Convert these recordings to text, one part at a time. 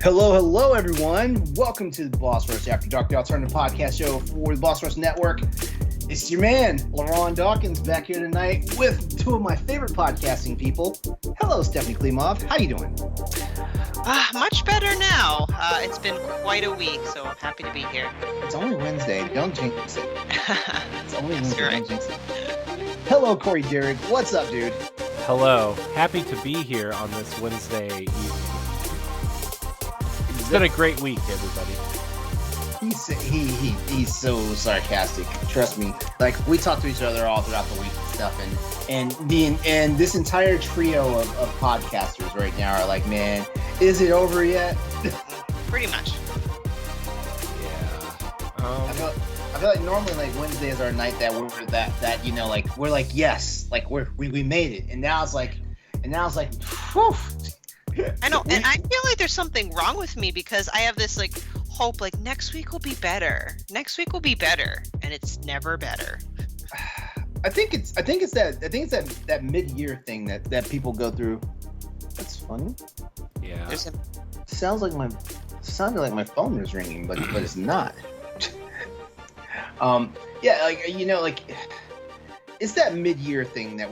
Hello, everyone. Welcome to the Boss Rush After Dark, the alternative podcast show for the Boss Rush Network. It's your man, LeRon Dawkins, back here tonight with two of my favorite podcasting people. Hello, Stephanie Klimov. How you doing? Much better now. It's been quite a week, so I'm happy to be here. It's only Wednesday. Don't jinx it. It's only Wednesday. Right. Don't jinx it. Hello, Corey Derrick. What's up, dude? Hello. Happy to be here on this Wednesday evening. It's been a great week, everybody. He's so sarcastic. Trust me. Like, we talk to each other all throughout the week and stuff, and this entire trio of podcasters right now are like, man, is it over yet? Pretty much. Yeah. I feel like normally, like, Wednesday is our night that we're like, yes, like we made it, and now it's like, whew. I know, and I feel like there's something wrong with me because I have this like hope, like next week will be better. Next week will be better, and it's never better. I think it's that mid-year thing that people go through. That's funny. Yeah. Sounded like my phone was ringing, but it's not. Yeah, like it's that mid-year thing that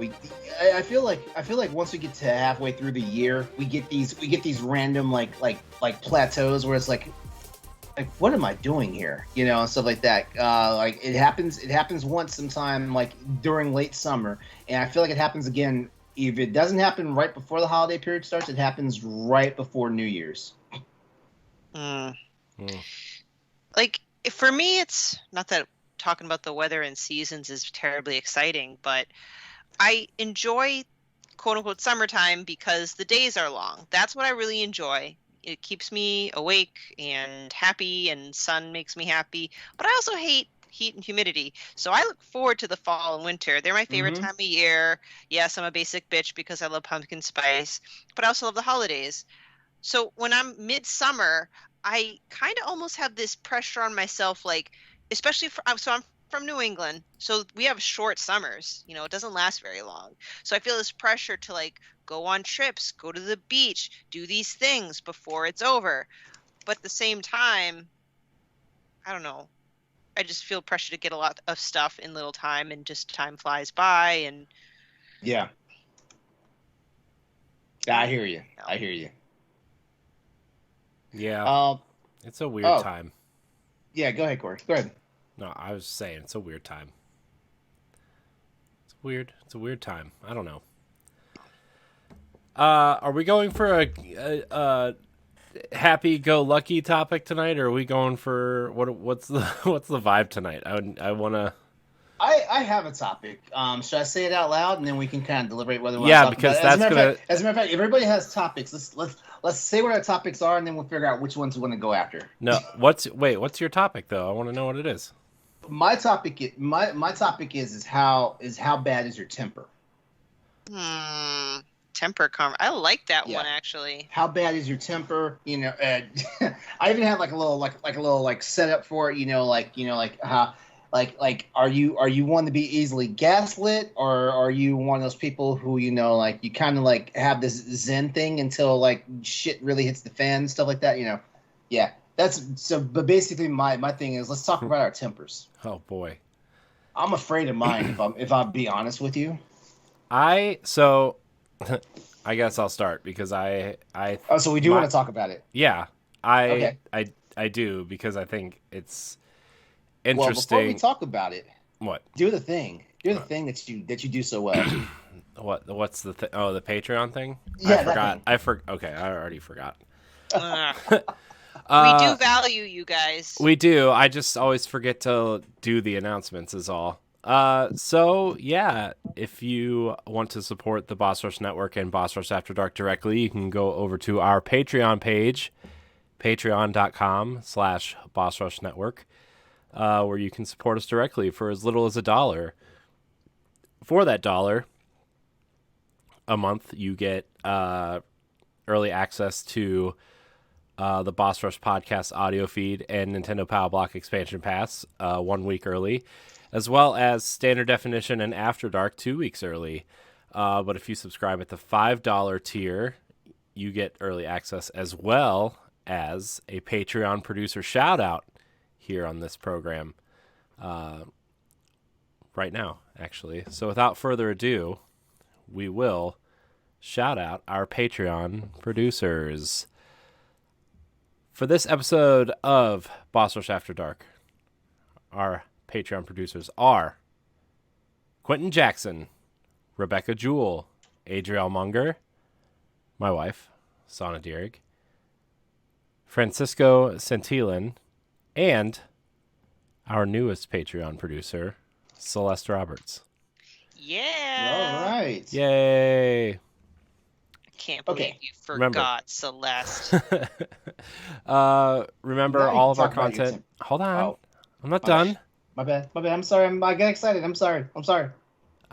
I feel like once we get to halfway through the year, we get these random like plateaus where it's like what am I doing here, and stuff like that. Like it happens once sometime like during late summer, and I feel like it happens again. If it doesn't happen right before the holiday period starts, it happens right before New Year's. Like for me, it's not that talking about the weather and seasons is terribly exciting, but I enjoy quote unquote summertime because the days are long. That's what I really enjoy. It keeps me awake and happy, and sun makes me happy. But I also hate heat and humidity. So I look forward to the fall and winter. They're my favorite time of year. Yes, I'm a basic bitch because I love pumpkin spice, but I also love the holidays. So when I'm midsummer, I kind of almost have this pressure on myself, like, especially so I'm from New England, so we have short summers. It doesn't last very long. So I feel this pressure to like go on trips, go to the beach, do these things before it's over. But at the same time, I don't know. I just feel pressure to get a lot of stuff in little time, and just time flies by. And yeah, I hear you. Yeah. It's a weird time. Yeah, go ahead, Corey. Go ahead. No, I was saying it's a weird time. It's a weird time. I don't know. Are we going for a happy-go-lucky topic tonight, or are we going for what's the vibe tonight? I want to. I have a topic. Should I say it out loud, and then we can kind of deliberate whether we want to talk because about it? that's gonna. As a matter of fact, if everybody has topics, let's say what our topics are, and then we'll figure out which ones we want to go after. No, what's your topic though? I want to know what it is. My topic is how bad is your temper? Temper karma. I like that one actually. How bad is your temper? I even had like a little setup for it. How are you one to be easily gaslit, or are you one of those people who you kind of like have this Zen thing until like shit really hits the fan and stuff like that? Yeah. That's so. But basically, my thing is let's talk about our tempers. Oh boy, I'm afraid of mine. if I'll be honest with you, I guess I'll start because I. Oh, so we do want to talk about it. Yeah, I do because I think it's interesting. Well, before we talk about it, what? Do the thing. Do the thing that you do so well. What's the thing? Oh, the Patreon thing. Yeah, I forgot. Okay, I already forgot. We do value you guys. We do. I just always forget to do the announcements is all. So yeah, if you want to support the Boss Rush Network and Boss Rush After Dark directly, you can go over to our Patreon page, patreon.com/Boss Rush Network, where you can support us directly for as little as $1. For that $1 a month, you get early access to the Boss Rush podcast audio feed and Nintendo Power Block expansion pass 1 week early, as well as standard definition and After Dark 2 weeks early. But if you subscribe at the $5 tier, you get early access as well as a Patreon producer shout out here on this program right now, actually. So without further ado, we will shout out our Patreon producers. For this episode of Boss Rush After Dark, our Patreon producers are Quentin Jackson, Rebecca Jewell, Adriel Munger, my wife, Sana Dierig, Francisco Santillan, and our newest Patreon producer, Celeste Roberts. Yeah. All right. Yay! Can't believe Okay. you forgot Celeste. Remember Now you all can of our talk about your content. Hold on. Oh. I'm not My done. My bad. I'm sorry. I get excited. I'm sorry.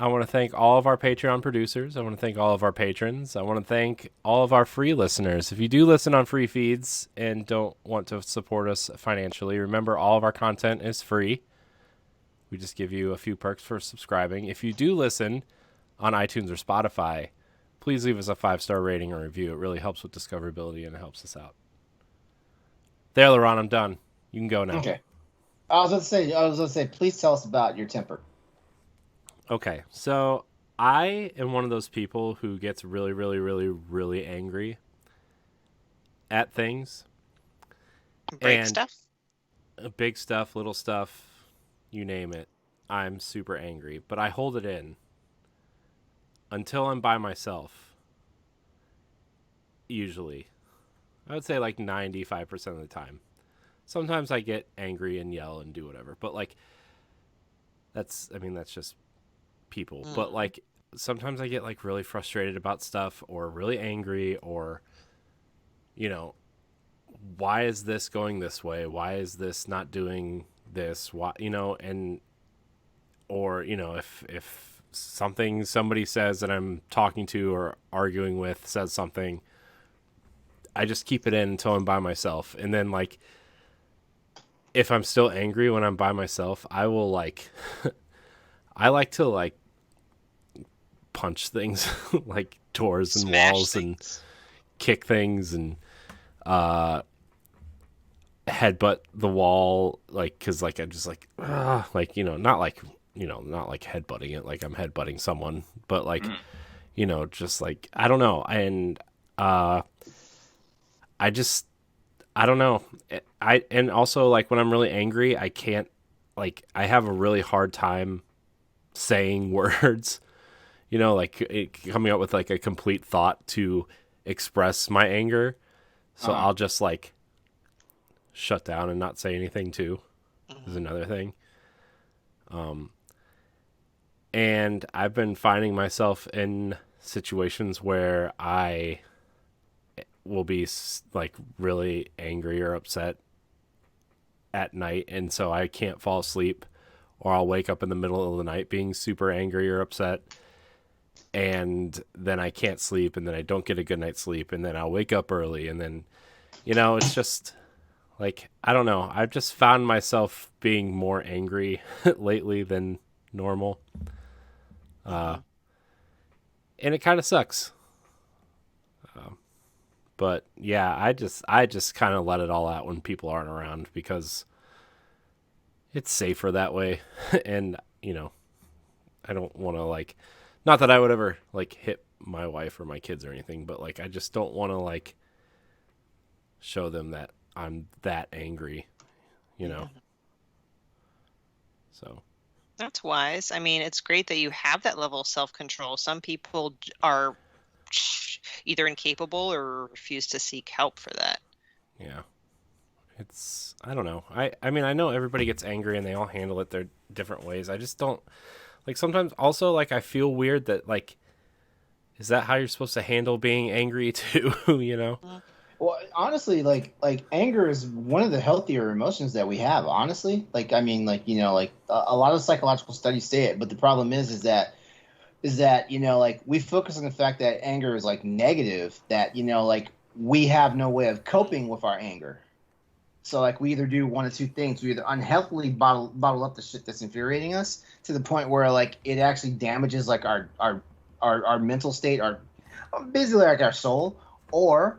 I want to thank all of our Patreon producers. I want to thank all of our patrons. I want to thank all of our free listeners. If you do listen on free feeds and don't want to support us financially, remember all of our content is free. We just give you a few perks for subscribing. If you do listen on iTunes or Spotify, please leave us a 5-star rating or review. It really helps with discoverability and it helps us out. There, LeRon, I'm done. You can go now. Okay. I was going to say, please tell us about your temper. Okay, so I am one of those people who gets really, really, really, really angry at things. Break And stuff? big stuff, little stuff, you name it. I'm super angry, but I hold it in until I'm by myself. Usually. I would say like 95% of the time. Sometimes I get angry and yell and do whatever, but like that's just people. But like sometimes I get like really frustrated about stuff or really angry or why is this going this way? Why is this not doing this? Why, and or if something somebody says that I'm talking to or arguing with says something, I just keep it in until I'm by myself. And then like if I'm still angry when I'm by myself, I will like I like to like punch things like doors and Smash walls things. and kick things and headbutt the wall, like because like I'm just like like not like not like headbutting it like I'm headbutting someone, but like just like I don't know. And I don't know. And also like when I'm really angry, I can't, like I have a really hard time saying words, like coming up with like a complete thought to express my anger. So I'll just like shut down and not say anything too is another thing. And I've been finding myself in situations where I will be like really angry or upset at night, and so I can't fall asleep, or I'll wake up in the middle of the night being super angry or upset, and then I can't sleep, and then I don't get a good night's sleep, and then I'll wake up early, and then it's just like I don't know. I've just found myself being more angry lately than normal, and it kind of sucks. But yeah, I just kind of let it all out when people aren't around because it's safer that way. And, I don't want to like, not that I would ever like hit my wife or my kids or anything, but like, I just don't want to like show them that I'm that angry, So. That's wise. I mean, it's great that you have that level of self-control. Some people are either incapable or refuse to seek help for that. Yeah. It's, I don't know. I mean, I know everybody gets angry and they all handle it their different ways. I just don't, like, sometimes also, like, I feel weird that, like, is that how you're supposed to handle being angry too, Well, honestly, like anger is one of the healthier emotions that we have, honestly. Like, I mean, like, like a lot of psychological studies say it, but the problem is that like we focus on the fact that anger is like negative, that like we have no way of coping with our anger. So like we either do one of two things: we either unhealthily bottle up the shit that's infuriating us to the point where like it actually damages like our mental state, our basically like our soul, or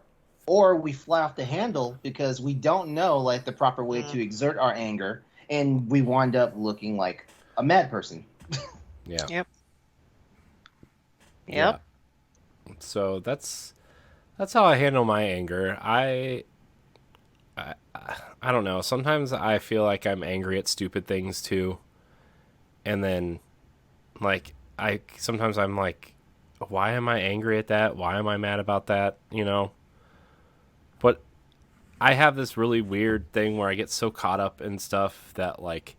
or we fly off the handle because we don't know like the proper way to exert our anger, and we wind up looking like a mad person. Yeah. Yep. Yeah. So that's how I handle my anger. I don't know. Sometimes I feel like I'm angry at stupid things too. And then like sometimes I'm like, why am I angry at that? Why am I mad about that? You know? But I have this really weird thing where I get so caught up in stuff that like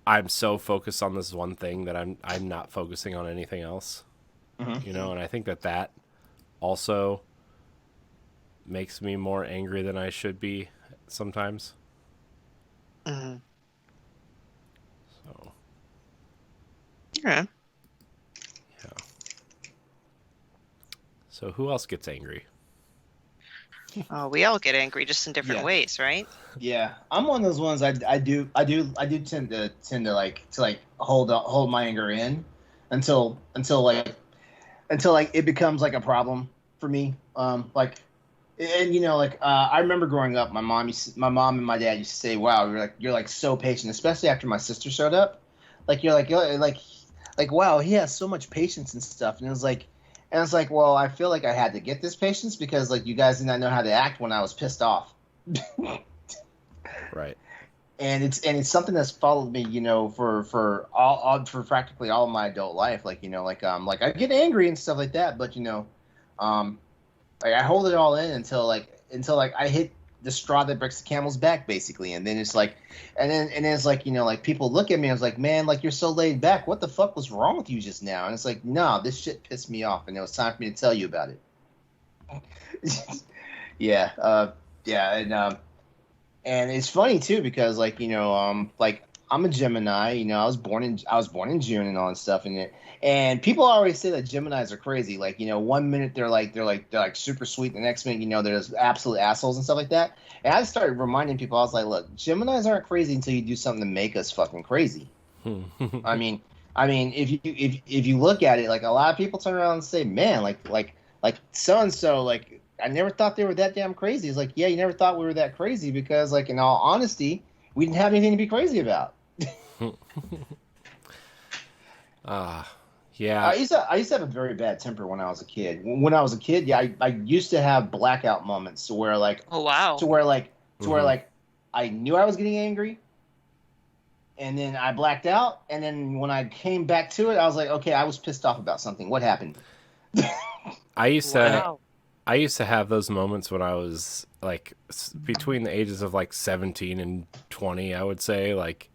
I'm so focused on this one thing that I'm not focusing on anything else. Mm-hmm. You know, and I think that also makes me more angry than I should be sometimes. Mm-hmm. So, Yeah. yeah. So who else gets angry? Oh, we all get angry just in different Yeah. ways, right? Yeah, I'm one of those ones. I do tend to like hold my anger in until it becomes like a problem for me. And I remember growing up, my mom and my dad used to say, "Wow, you're like so patient," especially after my sister showed up. Like you're like wow, he has so much patience and stuff. And it's like, well, I feel like I had to get this patience because like you guys did not know how to act when I was pissed off. Right. And it's something that's followed me, for practically all of my adult life. Like I get angry and stuff like that, but like I hold it all in until I hit the straw that breaks the camel's back, basically. And then it's like, and then it's like like people look at me and I was like, man, like you're so laid back. What the fuck was wrong with you just now? And it's like, no, this shit pissed me off, and it was time for me to tell you about it. Yeah, and it's funny too because like like I'm a Gemini. I was born in June and all that stuff, and people always say that Geminis are crazy. Like 1 minute they're like super sweet, the next minute they're just absolute assholes and stuff like that. And I started reminding people, I was like, look, Geminis aren't crazy until you do something to make us fucking crazy. I mean, if you look at it, like a lot of people turn around and say, man, like so and so, like I never thought they were that damn crazy. It's like, yeah, you never thought we were that crazy because, like, in all honesty, we didn't have anything to be crazy about. Yeah. I used to have a very bad temper when I was a kid. When I was a kid, yeah, I used to have blackout moments to where like, Oh wow. to where like I knew I was getting angry, and then I blacked out, and then when I came back to it, I was like, okay, I was pissed off about something. What happened? I used Wow. to have those moments when I was like between the ages of like 17 and 20, I would say, like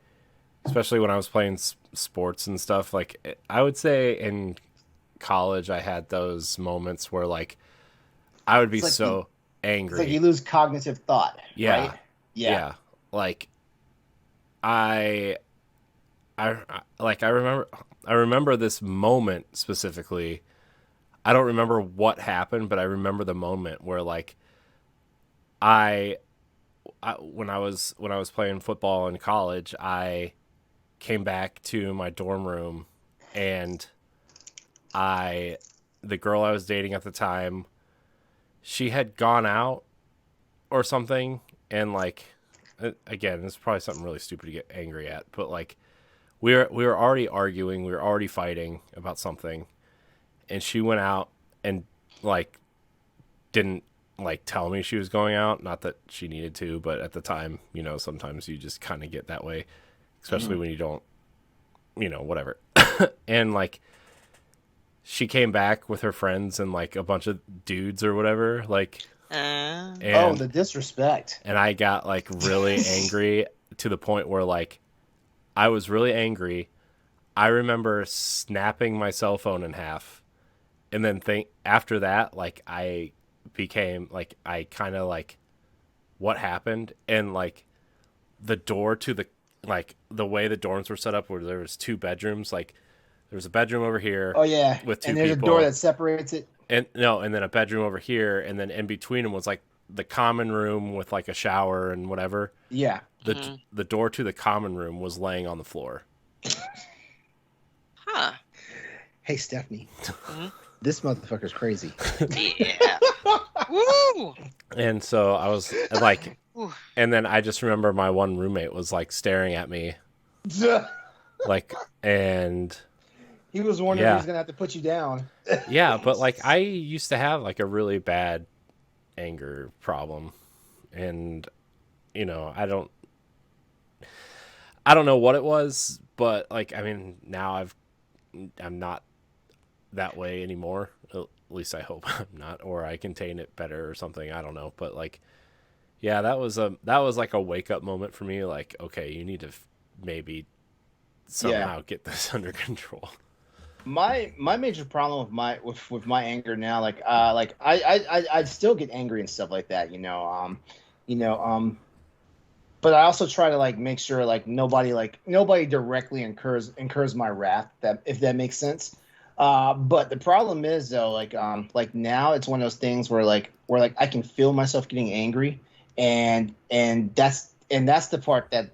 especially when I was playing sports and stuff. Like I would say in college I had those moments where like I would be It's like so angry. It's like you lose cognitive thought. Yeah. Right? Yeah. Like I remember this moment specifically. I don't remember what happened, but I remember the moment where like I when I was playing football in college, I came back to my dorm room, and the girl I was dating at the time, she had gone out or something, and like again, this is probably something really stupid to get angry at, but like we were already arguing, we were already fighting about something, and she went out and like didn't like tell me she was going out. Not that she needed to, but at the time, sometimes you just kind of get that way, especially when you don't, whatever. And like she came back with her friends and like a bunch of dudes or whatever, like and the disrespect. and I got like really angry to the point where like I was really angry. I remember snapping my cell phone in half, and then after that, like I became like I kind of like what happened, and like the door to the way the dorms were set up, where there was two bedrooms, like there was a bedroom over here. Oh yeah, with two and there's people, a door that separates it. and then a bedroom over here, and then in between them was like the common room with like a shower and whatever. Yeah. The door to the common room was laying on the floor. Huh. Hey Stephanie. This motherfucker's crazy. Yeah. Woo! And so I was like, Ooh. and then I just remember my one roommate was like staring at me, like, and He was wondering if Yeah. he was gonna have to put you down. yeah, but like I used to have like a really bad anger problem, and I don't know what it was, but like I mean now I'm not that way anymore. At least I hope I'm not, or I contain it better or something. I don't know, but like yeah, that was like a wake up moment for me. Like, okay, you need to maybe somehow get this under control. My major problem with my anger now, like I still get angry and stuff like that, you know, but I also try to like make sure nobody directly incurs my wrath, that if that makes sense. But the problem is though, like now it's one of those things where I can feel myself getting angry, and that's the part that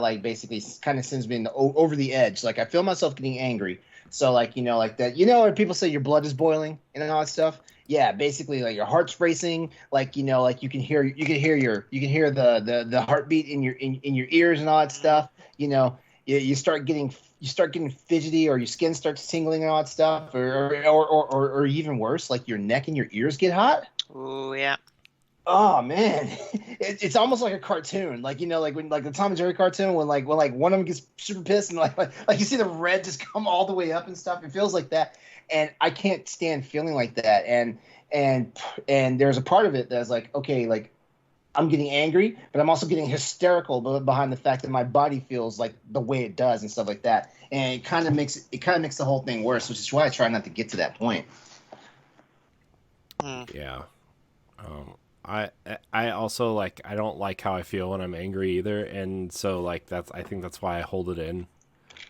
like basically kind of sends me over the edge. Like I feel myself getting angry. So like like that, when people say your blood is boiling and all that stuff. Yeah, basically like your heart's racing, like like you can hear the heartbeat in your ears and all that stuff. You start getting fidgety, or your skin starts tingling and all that stuff, or even worse, like your neck and your ears get hot. Ooh, yeah. Oh man, it's almost like a cartoon, like like the Tom and Jerry cartoon, when one of them gets super pissed and like you see the red just come all the way up and stuff. It feels like that, and I can't stand feeling like that. And there's a part of it that's like, okay, like I'm getting angry, but I'm also getting hysterical behind the fact that my body feels like the way it does and stuff like that, and it kind of makes the whole thing worse, which is why I try not to get to that point. Yeah. I also like I don't like how I feel when I'm angry either, and so like I think that's why I hold it in,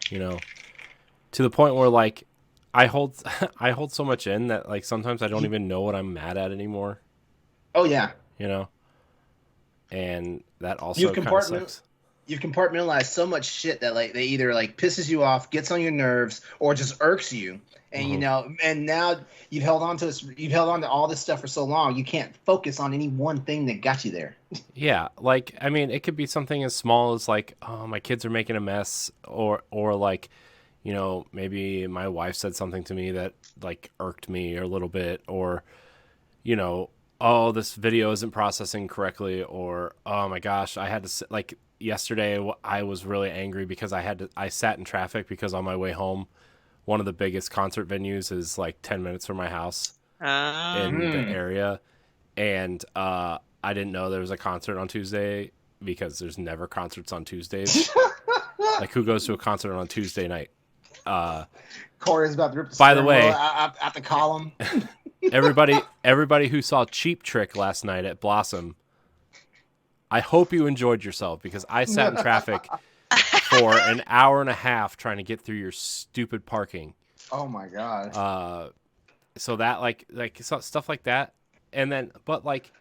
to the point where like I hold I hold so much in that like sometimes I don't even know what I'm mad at anymore. Oh yeah. And that also kind of sucks. You've compartmentalized so much shit that like they either like pisses you off, gets on your nerves, or just irks you. And and now you've held on to all this stuff for so long, you can't focus on any one thing that got you there. Yeah, like I mean, it could be something as small as like, oh, my kids are making a mess, or like, maybe my wife said something to me that like irked me a little bit, or oh, this video isn't processing correctly, or oh my gosh, I had to like yesterday I was really angry because I sat in traffic because on my way home, one of the biggest concert venues is like 10 minutes from my house in the area. And I didn't know there was a concert on Tuesday because there's never concerts on Tuesdays. Like, who goes to a concert on Tuesday night? Corey's about to rip the by the way, out the column. everybody who saw Cheap Trick last night at Blossom, I hope you enjoyed yourself, because I sat in traffic for an hour and a half trying to get through your stupid parking. Oh my god. So that like stuff like that, and then but like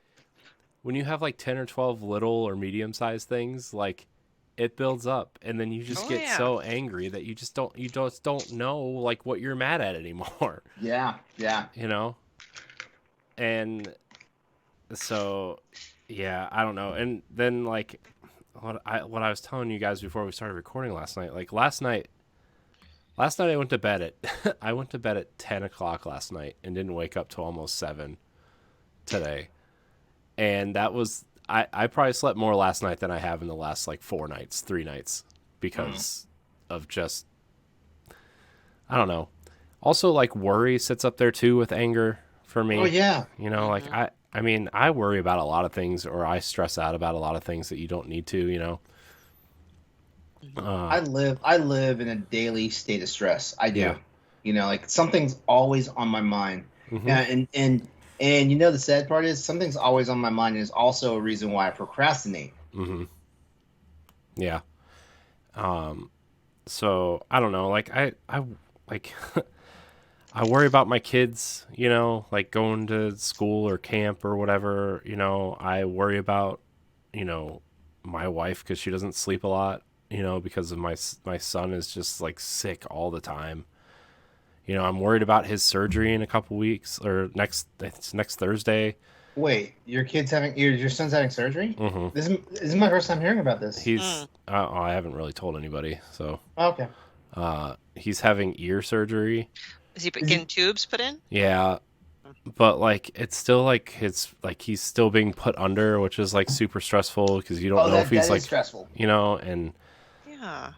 when you have like 10 or 12 little or medium sized things, like it builds up, and then you just get so angry that you just don't know like what you're mad at anymore. Yeah. And so yeah, I don't know. And then like what I was telling you guys before we started recording last night, like last night I went to bed at 10 o'clock last night and didn't wake up till almost 7 today. And that was, I probably slept more last night than I have in the last like 3 nights, because of just, I don't know. Also, like, worry sits up there too with anger for me. Oh yeah. Like I mean, I worry about a lot of things, or I stress out about a lot of things that you don't need to, I live in a daily state of stress. I do. Yeah. Like something's always on my mind. And the sad part is something's always on my mind, and is also a reason why I procrastinate. Yeah. So I don't know, like I like I worry about my kids, like going to school or camp or whatever. I worry about, my wife, because she doesn't sleep a lot, because of my son is just like sick all the time. I'm worried about his surgery in a couple weeks or next Thursday. Wait, your son's having surgery? Mm-hmm. This is my first time hearing about this. I haven't really told anybody. So Okay. he's having ear surgery. Is he getting tubes put in? Yeah. But like it's still like he's still being put under, which is like super stressful because you don't know if he's that like is stressful. And Yeah.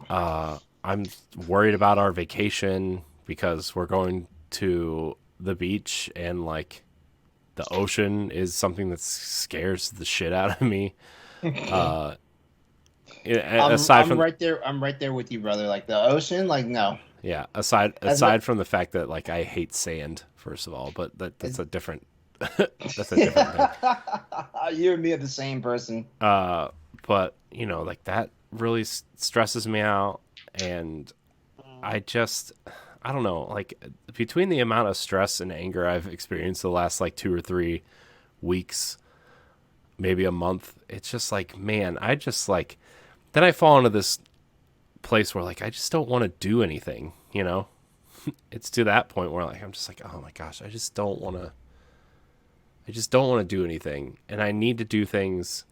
I'm worried about our vacation because we're going to the beach and like the ocean is something that scares the shit out of me. I'm From right there. I'm right there with you, brother. Like the ocean, like no. Yeah, aside from the fact that like I hate sand, first of all, but that's a different that's a different thing. You and me are the same person. But like that really stresses me out, and I don't know, like between the amount of stress and anger I've experienced the last like 2 or 3 weeks, maybe a month, it's just like, man, I just like then I fall into this place where like I just don't want to do anything, It's to that point where like I'm just like, oh my gosh, I just don't want to do anything, and I need to do things,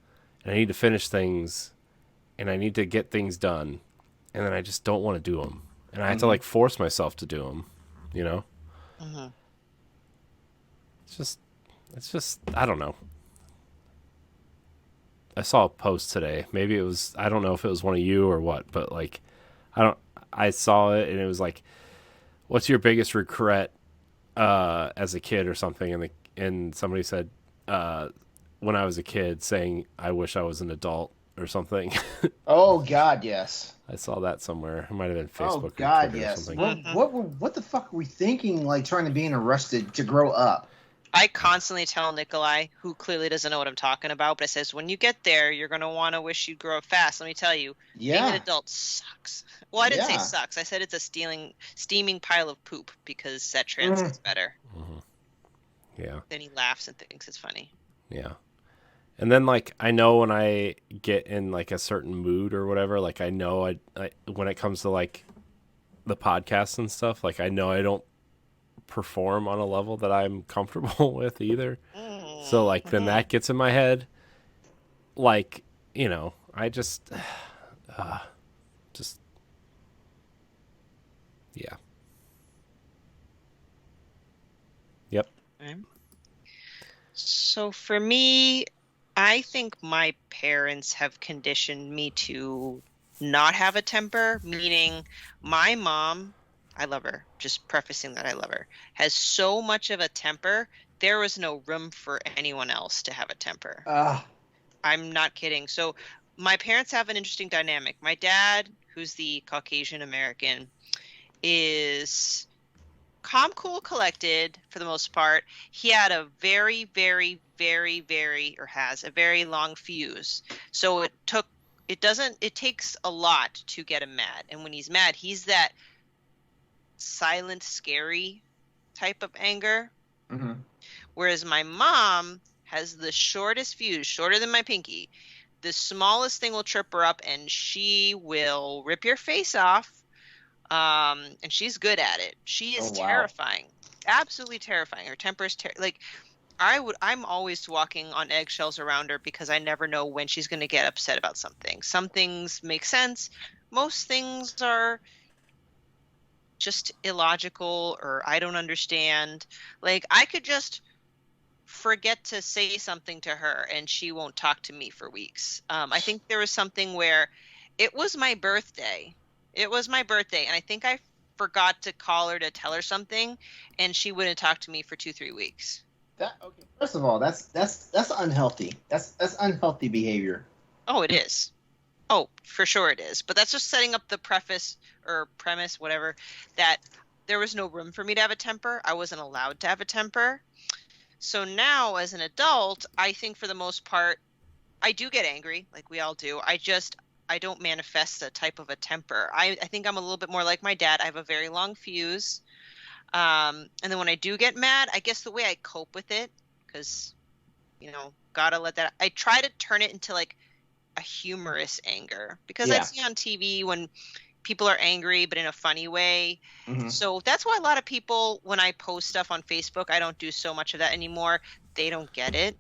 and I need to finish things, and I need to get things done, and then I just don't want to do them, and I have to like force myself to do them, Mm-hmm. It's just I don't know. I saw a post today. Maybe it was, I don't know if it was one of you or what, but like I saw it and it was like, what's your biggest regret as a kid or something? And somebody said, when I was a kid, saying I wish I was an adult or something. Oh God, yes. I saw that somewhere. It might have been Facebook. Oh God, or Twitter yes. or something. What the fuck are we thinking? Like trying to be arrested to grow up. I constantly tell Nikolai, who clearly doesn't know what I'm talking about, but I says, when you get there, you're going to want to wish you'd grow up fast. Let me tell you, being an adult sucks. Well, I didn't say sucks. I said it's a steaming pile of poop, because that translates better. Mm-hmm. Yeah. Then he laughs and thinks it's funny. Yeah. And then, like, I know when I get in, like, a certain mood or whatever, like, I know I when it comes to, like, the podcast and stuff, like, I know I don't perform on a level that I'm comfortable with either. So like then that gets in my head, like, I just yeah. Yep. Okay. So for me, I think my parents have conditioned me to not have a temper, meaning my mom, I love her, just prefacing that I love her, has so much of a temper, there was no room for anyone else to have a temper. I'm not kidding. So my parents have an interesting dynamic. My dad, who's the Caucasian American, is calm, cool, collected for the most part. He had a very, very, very, very, or has a very long fuse. So it takes a lot to get him mad. And when he's mad, he's that silent, scary type of anger. Mm-hmm. Whereas my mom has the shortest fuse, shorter than my pinky. The smallest thing will trip her up, and she will rip your face off. And she's good at it. She is terrifying, absolutely terrifying. Her temper is I'm always walking on eggshells around her because I never know when she's going to get upset about something. Some things make sense. Most things are just illogical, or I don't understand. Like, I could just forget to say something to her and she won't talk to me for weeks. I think there was something where it was my birthday. And I think I forgot to call her to tell her something, and she wouldn't talk to me for 2-3 weeks. Okay. First of all, that's unhealthy. That's unhealthy behavior. Oh, it is. Oh, for sure it is. But that's just setting up the premise, whatever, that there was no room for me to have a temper. I wasn't allowed to have a temper. So now, as an adult, I think for the most part, I do get angry, like we all do. I don't manifest a type of a temper. I think I'm a little bit more like my dad. I have a very long fuse. And then when I do get mad, I guess the way I cope with it, because, gotta let that, I try to turn it into like a humorous anger, because I see on TV when people are angry, but in a funny way. Mhm. So that's why a lot of people, when I post stuff on Facebook, I don't do so much of that anymore. They don't get it.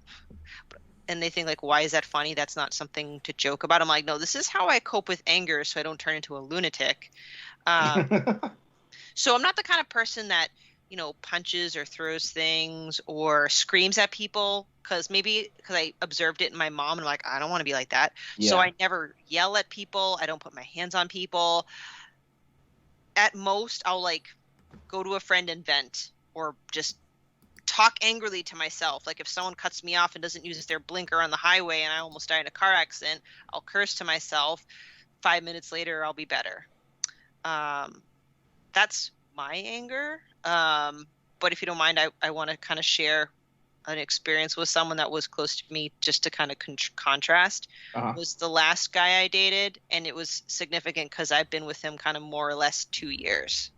And they think like, why is that funny? That's not something to joke about. I'm like, no, this is how I cope with anger so I don't turn into a lunatic. So I'm not the kind of person that, punches or throws things or screams at people because I observed it in my mom and I'm like, I don't want to be like that. So Yeah. I never yell at people. I don't put my hands on people. At most, I'll like go to a friend and vent or just talk angrily to myself. Like if someone cuts me off and doesn't use their blinker on the highway and I almost die in a car accident, I'll curse to myself. 5 minutes later, I'll be better. That's my anger. But if you don't mind, I want to kind of share an experience with someone that was close to me just to kind of contrast. Was the last guy I dated, and it was significant because I've been with him kind of more or less 2 years.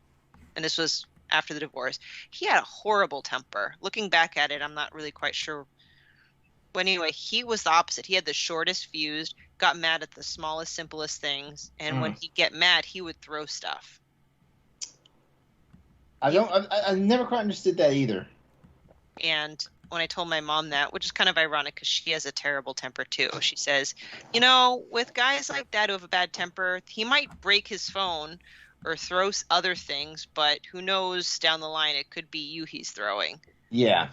And this was after the divorce. He had a horrible temper. Looking back at it, I'm not really quite sure. But anyway, he was the opposite. He had the shortest fuse, got mad at the smallest, simplest things. And when he'd get mad, he would throw stuff. I never quite understood that either. And when I told my mom that, which is kind of ironic because she has a terrible temper too, she says, with guys like that who have a bad temper, he might break his phone or throw other things, but who knows down the line, it could be you he's throwing. Yeah.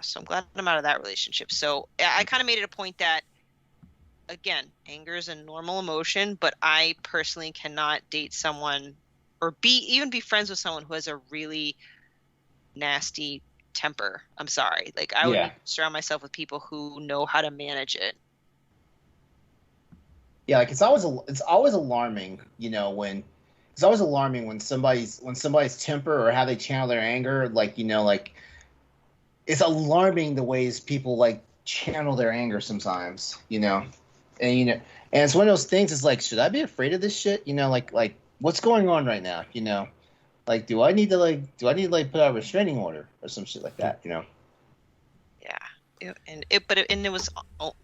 So I'm glad I'm out of that relationship. So I kind of made it a point that, again, anger is a normal emotion, but I personally cannot date someone or even be friends with someone who has a really nasty temper. I'm sorry. Like I would surround myself with people who know how to manage it. Yeah, like it's always alarming, when somebody's temper or how they channel their anger, it's alarming the ways people like channel their anger sometimes, and and it's one of those things. It's like, should I be afraid of this shit? Like what's going on right now? Like, do I need to put out a restraining order or some shit like that? Yeah, and it was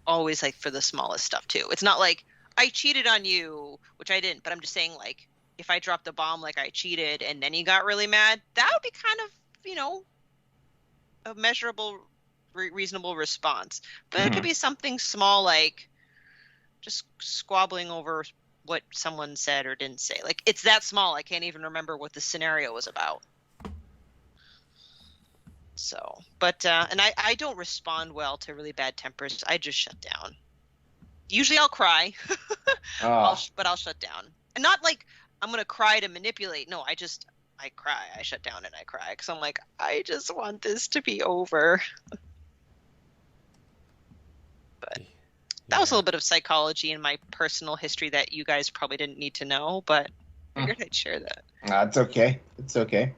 always like for the smallest stuff too. It's not like I cheated on you, which I didn't, but I'm just saying like if I dropped a bomb like I cheated and then he got really mad, that would be kind of a measurable, reasonable response. But it could be something small like just squabbling over what someone said or didn't say. Like it's that small, I can't even remember what the scenario was about. So, but and I don't respond well to really bad tempers. I just shut down. Usually I'll cry, but I'll shut down. And not like I'm gonna cry to manipulate. No, I cry. I shut down and I cry because I'm like, I just want this to be over. But that was a little bit of psychology in my personal history that you guys probably didn't need to know, but I figured I'd share that. It's okay. It's okay.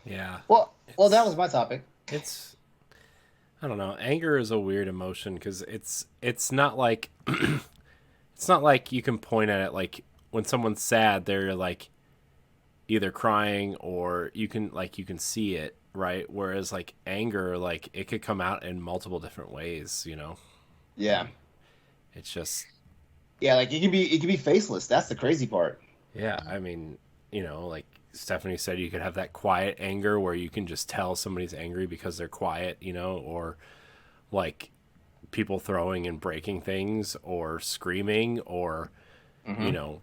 Yeah. Well, that was my topic. I don't know. Anger is a weird emotion because it's not like it's not like you can point at it like when someone's sad, they're like either crying or you can see it, right? Whereas like anger, like it could come out in multiple different ways, Yeah. It's just like it can be faceless. That's the crazy part. Yeah, I mean, like Stephanie said, you could have that quiet anger where you can just tell somebody's angry because they're quiet, or like people throwing and breaking things or screaming or, I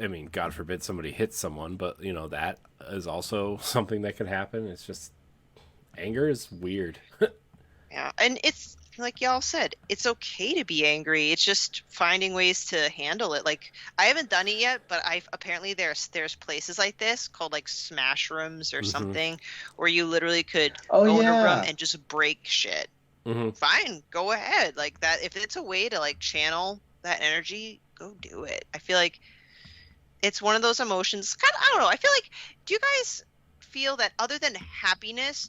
mean, God forbid somebody hits someone, but that is also something that could happen. It's just anger is weird. Yeah, and it's like y'all said, it's okay to be angry. It's just finding ways to handle it. Like I haven't done it yet, but apparently there's places like this called like smash rooms or something where you literally could go in a room and just break shit. Fine, go ahead. Like that, if it's a way to like channel that energy, go do it. I feel like it's one of those emotions. I don't know. I feel like, do you guys feel that other than happiness,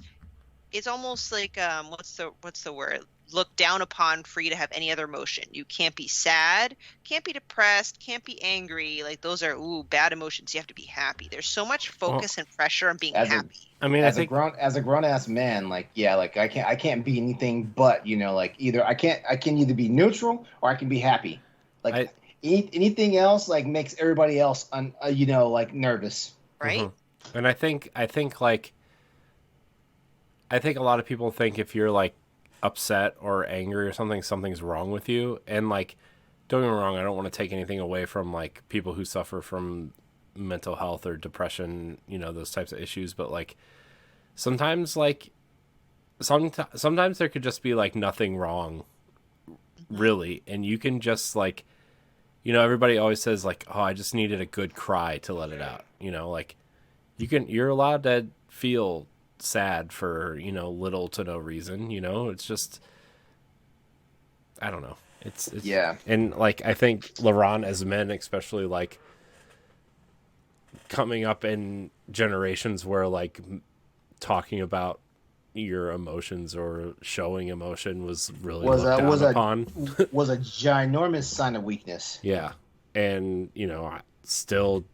it's almost like what's the word? Looked down upon for you to have any other emotion. You can't be sad, can't be depressed, can't be angry. Like those are bad emotions. You have to be happy. There's so much focus and pressure on being happy. As a grown ass man, like I can't be anything but like either I can either be neutral or I can be happy. Like anything else like makes everybody else like nervous. Right? And I think like I think a lot of people think if you're like upset or angry or something, something's wrong with you. And like, don't get me wrong, I don't want to take anything away from like people who suffer from mental health or depression, those types of issues. But like sometimes like sometimes there could just be like nothing wrong really. And you can just like, everybody always says like, oh, I just needed a good cry to let it out. Like you're allowed to feel sad for little to no reason. It's just, I don't know, it's yeah. And like I think LeRon, as men especially, like coming up in generations where like talking about your emotions or showing emotion was really looked down upon. Was a ginormous sign of weakness. Yeah. And still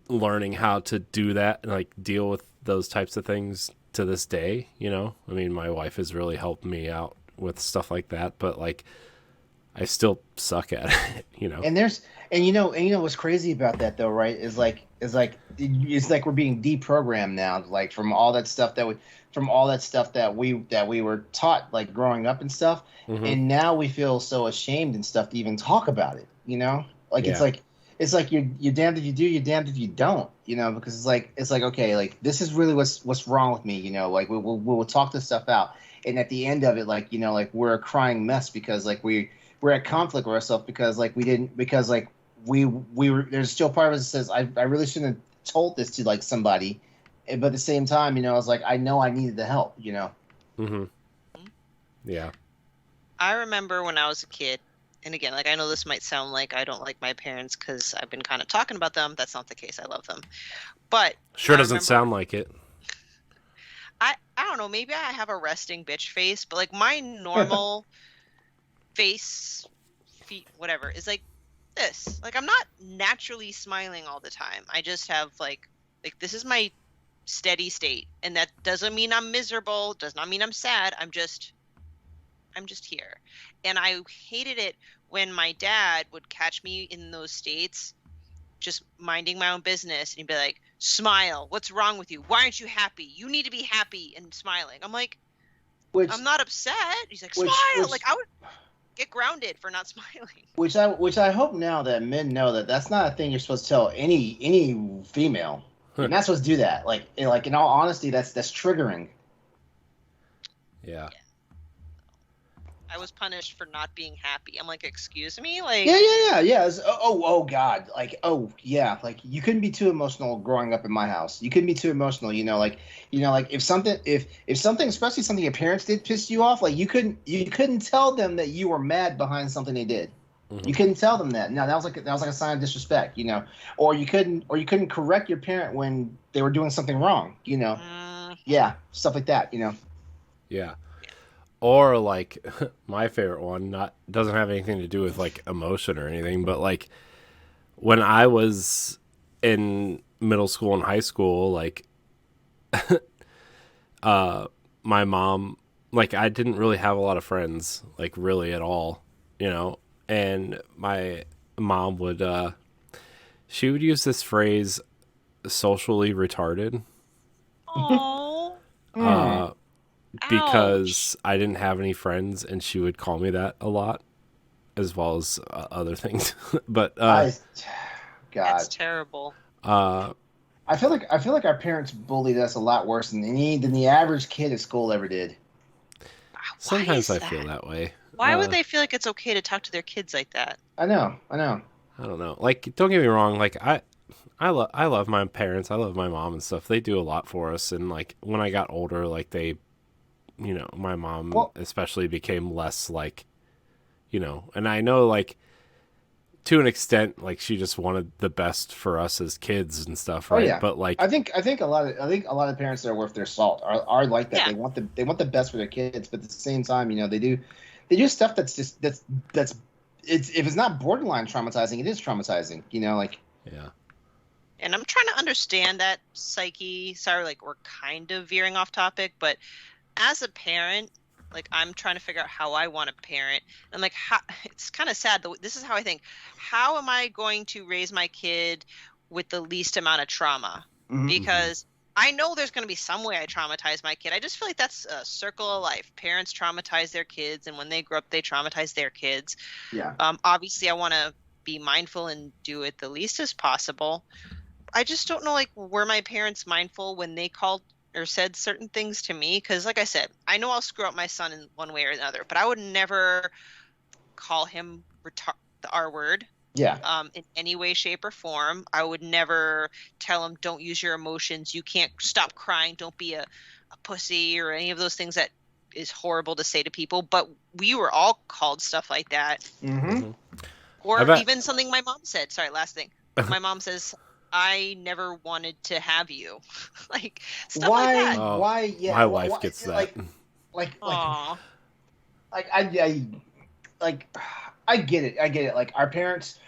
learning how to do that and like deal with those types of things to this day. I mean, my wife has really helped me out with stuff like that, but like I still suck at it. And what's crazy about that though, right, is like it's like we're being deprogrammed now, like from all that stuff that we were taught like growing up and stuff. And now we feel so ashamed and stuff to even talk about it, like it's like you're damned if you do, you're damned if you don't, because it's like okay, like this is really what's wrong with me, like we'll talk this stuff out, and at the end of it, like like we're a crying mess because like we're at conflict with ourselves because like we were there's still part of us that says I really shouldn't have told this to like somebody, but at the same time, I was like I know I needed the help, Yeah. I remember when I was a kid. And again, like I know this might sound like I don't like my parents because I've been kind of talking about them. That's not the case. I love them, but sure doesn't sound like it. I don't know. Maybe I have a resting bitch face, but like my normal face, feet, whatever, is like this. Like I'm not naturally smiling all the time. I just have like this is my steady state, and that doesn't mean I'm miserable. Does not mean I'm sad. I'm just here. And I hated it when my dad would catch me in those states, just minding my own business. And he'd be like, smile. What's wrong with you? Why aren't you happy? You need to be happy and smiling. I'm like, I'm not upset. He's like, smile. Like I would get grounded for not smiling. Which I hope now that men know that that's not a thing you're supposed to tell any female. You're not supposed to do that. Like in all honesty, that's triggering. Yeah. I was punished for not being happy. I'm like, excuse me, like yeah. Oh God, like yeah, like you couldn't be too emotional growing up in my house. You couldn't be too emotional, like if something, especially something your parents did pissed you off, like you couldn't tell them that you were mad behind something they did. You couldn't tell them that. No, that was like a sign of disrespect, or you couldn't correct your parent when they were doing something wrong, yeah, stuff like that, Yeah. Or like my favorite one, doesn't have anything to do with like emotion or anything, but like when I was in middle school and high school, like my mom, like I didn't really have a lot of friends, like really at all, and my mom would she would use this phrase, socially retarded. Oh. Because I didn't have any friends, and she would call me that a lot, as well as other things. But God, that's terrible. I feel like our parents bullied us a lot worse than the average kid at school ever did. Sometimes I feel that way. Why would they feel like it's okay to talk to their kids like that? I know. I don't know. Like, don't get me wrong. Like, I love my parents. I love my mom and stuff. They do a lot for us. And like when I got older, like they, my mom especially became less like, and I know like to an extent, like she just wanted the best for us as kids and stuff, right? Oh, yeah. But like, I think a lot of parents that are worth their salt are like that. Yeah. They want the best for their kids, but at the same time, they do stuff that's if it's not borderline traumatizing, it is traumatizing. Yeah. And I'm trying to understand that psyche. Sorry, like we're kind of veering off topic, but as a parent, Like, I'm trying to figure out how I want to parent. I'm like, it's kind of sad. This is how I think. How am I going to raise my kid with the least amount of trauma? Mhm. Because I know there's going to be some way I traumatize my kid. I just feel like that's a circle of life. Parents traumatize their kids, and when they grow up, they traumatize their kids. Yeah. Obviously, I want to be mindful and do it the least as possible. I just don't know, like, were my parents mindful when they called or said certain things to me? Because, like I said, I know I'll screw up my son in one way or another, but I would never call him the R word. Yeah. In any way, shape, or form. I would never tell him, don't use your emotions. You can't stop crying. Don't be a pussy or any of those things that is horrible to say to people. But we were all called stuff like that. Mm-hmm. Or even something my mom said. Sorry, last thing. My mom says, I never wanted to have you. Like, stuff like that. Oh, why? Yeah. my wife gets that. Aww. I get it. Like, our parents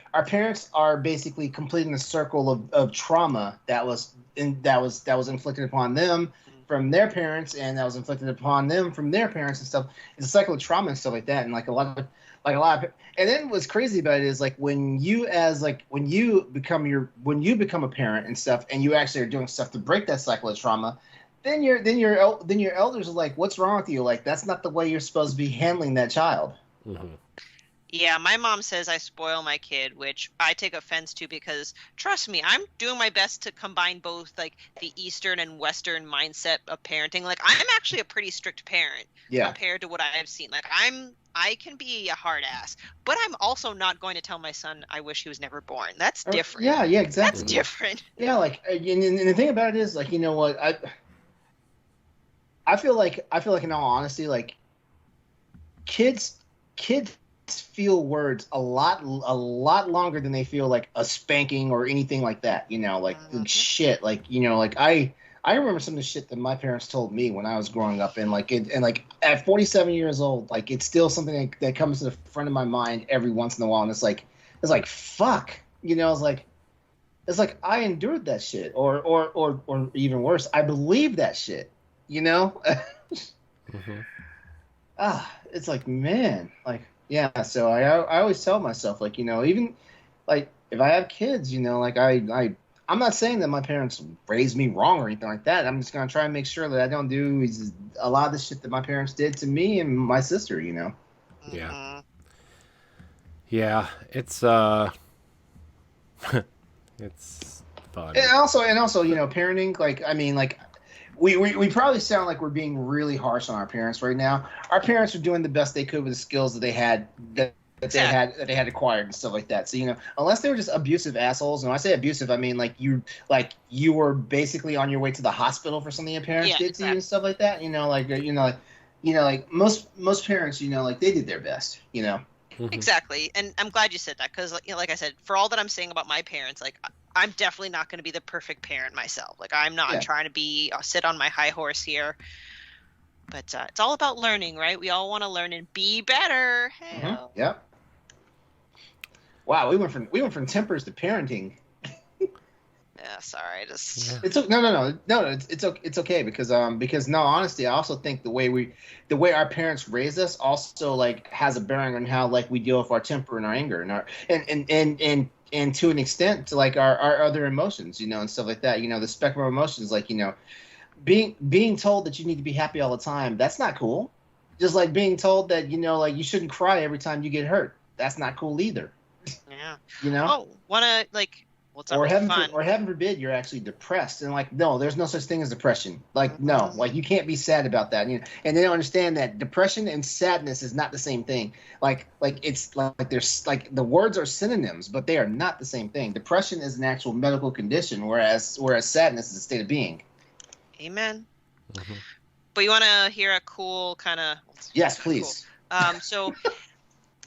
are basically completing the circle of trauma that was inflicted upon them from their parents, and that was inflicted upon them from their parents and stuff. It's a cycle of trauma and stuff like that. And like a lot of, and then what's crazy about it is, like, when you become a parent and stuff, and you actually are doing stuff to break that cycle of trauma, then your elders are like, what's wrong with you? Like, that's not the way you're supposed to be handling that child. Mm-hmm. Yeah, my mom says I spoil my kid, which I take offense to, because trust me, I'm doing my best to combine both, like, the Eastern and Western mindset of parenting. Like, I'm actually a pretty strict parent compared to what I've seen. Like, I can be a hard ass, but I'm also not going to tell my son I wish he was never born. That's different. Yeah, exactly. That's different. Yeah, like, and the thing about it is, like, you know what, I feel like in all honesty, like, kids feel words a lot longer than they feel like a spanking or anything like that, you know, like shit, like, you know, like I remember some of the shit that my parents told me when I was growing up, and like at 47 years old, like, it's still something that comes to the front of my mind every once in a while, and it's like fuck, you know, it's like I endured that shit, or even worse, I believe that shit, you know. Mm-hmm. It's like, man, like, yeah, so I always tell myself, like, you know, even like if I have kids, you know, like I'm not saying that my parents raised me wrong or anything like that. I'm just gonna try and make sure that I don't do a lot of the shit that my parents did to me and my sister, you know. Yeah. Yeah, it's it's fun. And also, you know, parenting, like, I mean, like, we probably sound like we're being really harsh on our parents right now. Our parents are doing the best they could with the skills that they had that they had acquired and stuff like that. So, you know, unless they were just abusive assholes, and when I say abusive, I mean like you were basically on your way to the hospital for something your parents did to you and stuff like that. You know, like most parents, you know, like, they did their best, you know. Mm-hmm. Exactly, and I'm glad you said that, because, you know, like I said, for all that I'm saying about my parents, like, I'm definitely not going to be the perfect parent myself. Like, I'm not trying to be sit on my high horse here. But it's all about learning, right? We all want to learn and be better. Hey. Mm-hmm. Yep. Wow, we went from tempers to parenting. Yeah, sorry, just it's no. It's okay, because no, honestly, I also think the way our parents raised us also, like, has a bearing on how, like, we deal with our temper and our anger and our and to an extent, to, like, our other emotions, you know, and stuff like that. You know, the spectrum of emotions, like, you know, being told that you need to be happy all the time, that's not cool. Just like being told that, you know, like, you shouldn't cry every time you get hurt, that's not cool either. Yeah. You know? Oh, wanna, like, what's or really heaven or heaven forbid you're actually depressed, and, like, no, there's no such thing as depression. Like, no, like, you can't be sad about that. You know? And they don't understand that depression and sadness is not the same thing. Like it's like there's, like, the words are synonyms, but they are not the same thing. Depression is an actual medical condition, whereas sadness is a state of being. Amen. Mm-hmm. But you want to hear a cool kind of? Yes, please. Cool. So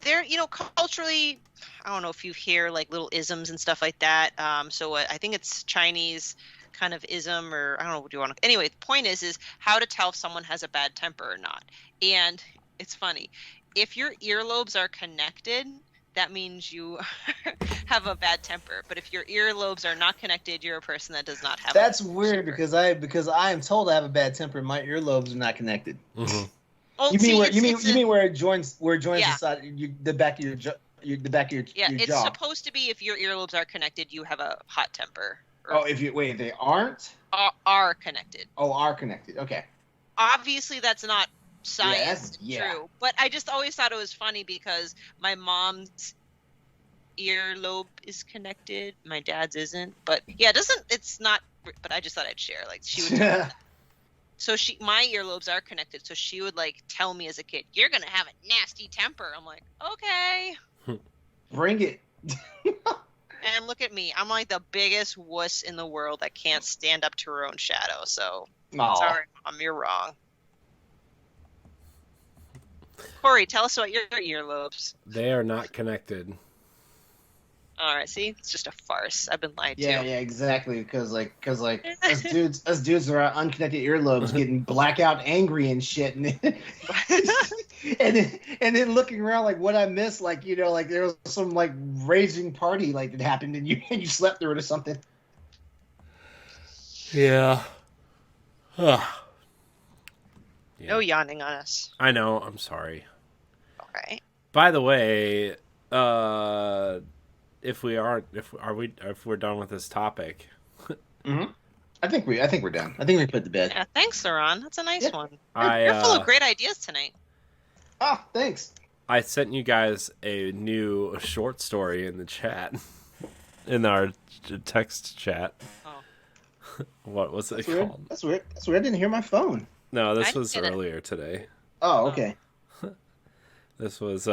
there, you know, culturally, I don't know if you hear, like, little isms and stuff like that. So I think it's Chinese kind of ism, or I don't know what you want to. Anyway, the point is how to tell if someone has a bad temper or not. And it's funny, if your earlobes are connected, that means you have a bad temper. But if your earlobes are not connected, you're a person that does not have. That's weird, because I am told I have a bad temper. My earlobes are not connected. Mm-hmm. Oh, You mean see, where it's you mean where it joins Yeah. the side the back of the back of your yeah, your it's jaw. supposed to be if your earlobes are connected, you have a hot temper. Or Oh, if they aren't. are connected. Oh, are connected. Okay. Obviously, that's not science Yeah. true, but I just always thought it was funny because my mom's earlobe is connected, my dad's isn't. But yeah, it's not. But I just thought I'd share. Like she would tell me that. So my earlobes are connected. So she would like tell me as a kid, "You're gonna have a nasty temper." I'm like, okay. Bring it. And look at me, I'm like the biggest wuss in the world that can't stand up to her own shadow. So sorry, Mom, you're wrong. Corey, tell us about your earlobes. They are not connected. All right, see, it's just a farce. I've been lied to. Yeah, exactly. Because us dudes are unconnected earlobes getting blackout angry and shit, and then looking around like what I missed, like like there was some like raging party like that happened and you slept through it or something. Yeah. Yeah. No yawning on us. I know. I'm sorry. Okay. By the way, if we're done with this topic, Mm-hmm. I think we're done. I think we put to bed. Yeah, thanks, LeRon. That's a nice one. I You're full of great ideas tonight. Oh, thanks. I sent you guys a new short story in the chat, in our text chat. Oh. What was it That's weird. called? That's weird. I didn't hear my phone. No, this I was get it. earlier today. Oh, okay. This was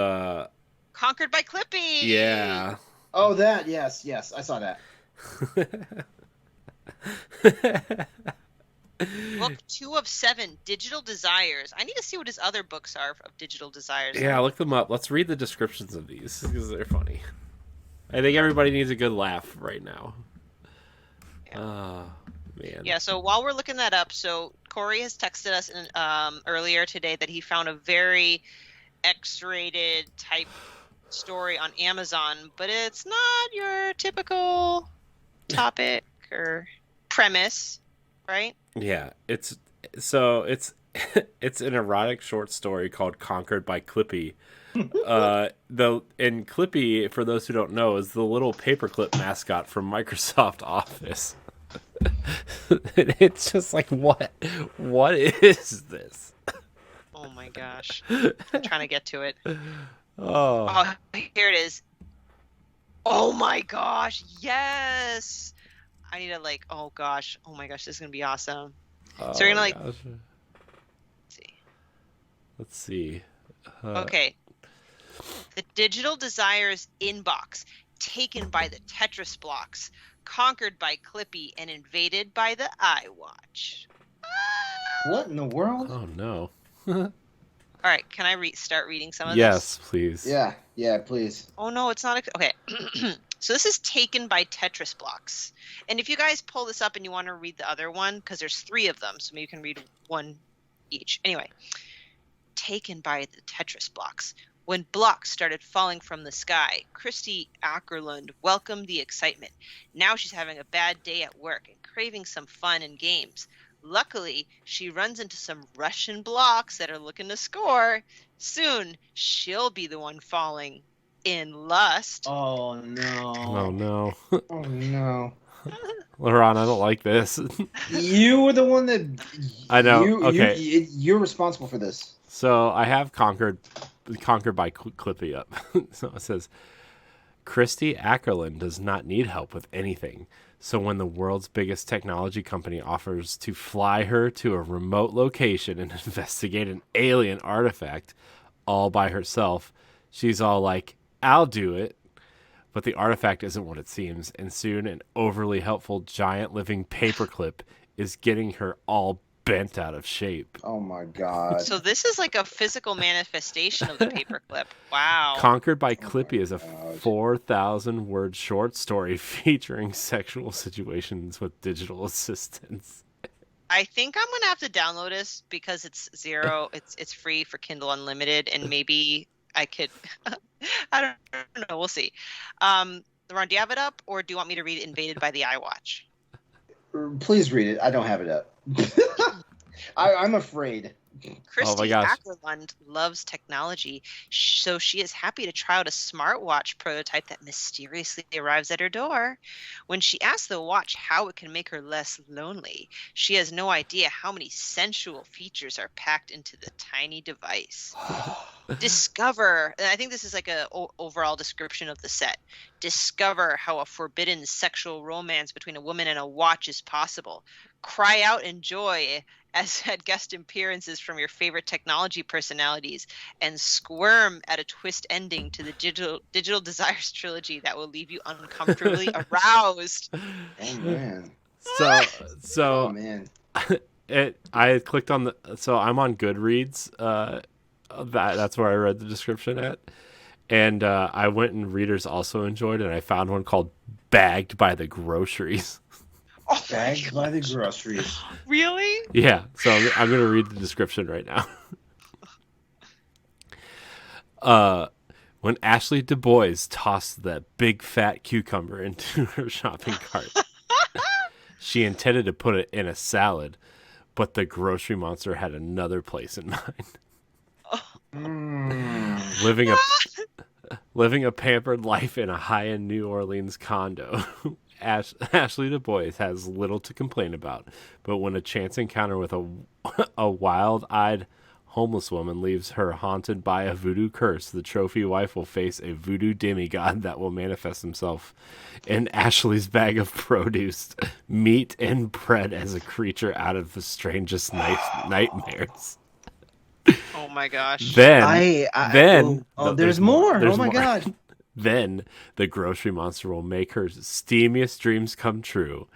Conquered by Clippy. yeah. Oh, that yes, I saw that. Book 2 of 7, Digital Desires. I need to see what his other books are of Digital Desires. Yeah, look them up. Let's read the descriptions of these because they're funny. I think everybody needs a good laugh right now. Yeah. Man. Yeah, so while we're looking that up, so Corey has texted us earlier today that he found a very X-rated type story on Amazon, but it's not your typical topic or premise, right? Yeah, it's it's an erotic short story called "Conquered by Clippy." And Clippy, for those who don't know, is the little paperclip mascot from Microsoft Office. It's just like what is this? Oh my gosh. I'm trying to get to it. Oh, Here it is. Oh my gosh, yes! I need to oh my gosh, this is gonna be awesome. So you're gonna gosh. see. Let's see. Okay. The Digital Desires inbox, taken by the Tetris blocks, conquered by Clippy, and invaded by the iWatch. What in the world? Oh no. All right, can I start reading some of this? Yes, please. Yeah, please. Oh no, it's not. Okay. So this is taken by Tetris blocks. And if you guys pull this up and you want to read the other one, because there's 3 of them, so maybe you can read one each. Anyway, taken by the Tetris blocks. When blocks started falling from the sky, Christy Ackerlund welcomed the excitement. Now she's having a bad day at work and craving some fun and games. Luckily, she runs into some Russian blocks that are looking to score. Soon, she'll be the one falling in lust. Oh no. Oh no. Oh no. LeRon, I don't like this. You were the one that. I know. Okay. You're responsible for this. So I have conquered by Clippy up. So it says, Christy Ackerlund does not need help with anything. So when the world's biggest technology company offers to fly her to a remote location and investigate an alien artifact all by herself, she's all like, I'll do it. But the artifact isn't what it seems, and soon an overly helpful giant living paperclip is getting her all bent out of shape. Oh my god. So this is like a physical manifestation of the paperclip. Wow. Conquered by Clippy is a 4,000-word short story featuring sexual situations with digital assistants. I think I'm gonna have to download this because it's it's free for Kindle Unlimited, and maybe I could I don't know, we'll see. LeRon, do you have it up, or do you want me to read Invaded by the iWatch? Please read it. I don't have it up. I'm afraid. Oh my Christy gosh. Ackerlund loves technology, so she is happy to try out a smartwatch prototype that mysteriously arrives at her door. When she asks the watch how it can make her less lonely, she has no idea how many sensual features are packed into the tiny device. Discover, and I think this is like a overall description of the set. Discover how a forbidden sexual romance between a woman and a watch is possible. Cry out in joy as had guest appearances from your favorite technology personalities, and squirm at a twist ending to the Digital Desires trilogy that will leave you uncomfortably aroused. Oh man. So Oh man. I clicked on so I'm on Goodreads. That's where I read the description at, and I went and readers also enjoyed it. And I found one called "Bagged by the Groceries." Oh, Bagged by the groceries. really? Yeah, so I'm going to read the description right now. When Ashley Du Bois tossed that big fat cucumber into her shopping cart, she intended to put it in a salad, but the grocery monster had another place in mind. Living a pampered life in a high-end New Orleans condo, Ashley Du Bois has little to complain about, but when a chance encounter with a wild-eyed homeless woman leaves her haunted by a voodoo curse, the trophy wife will face a voodoo demigod that will manifest himself in Ashley's bag of produce, meat, and bread as a creature out of the strangest nightmares. Oh my gosh. Then there's more. Oh my god. Then the grocery monster will make her steamiest dreams come true,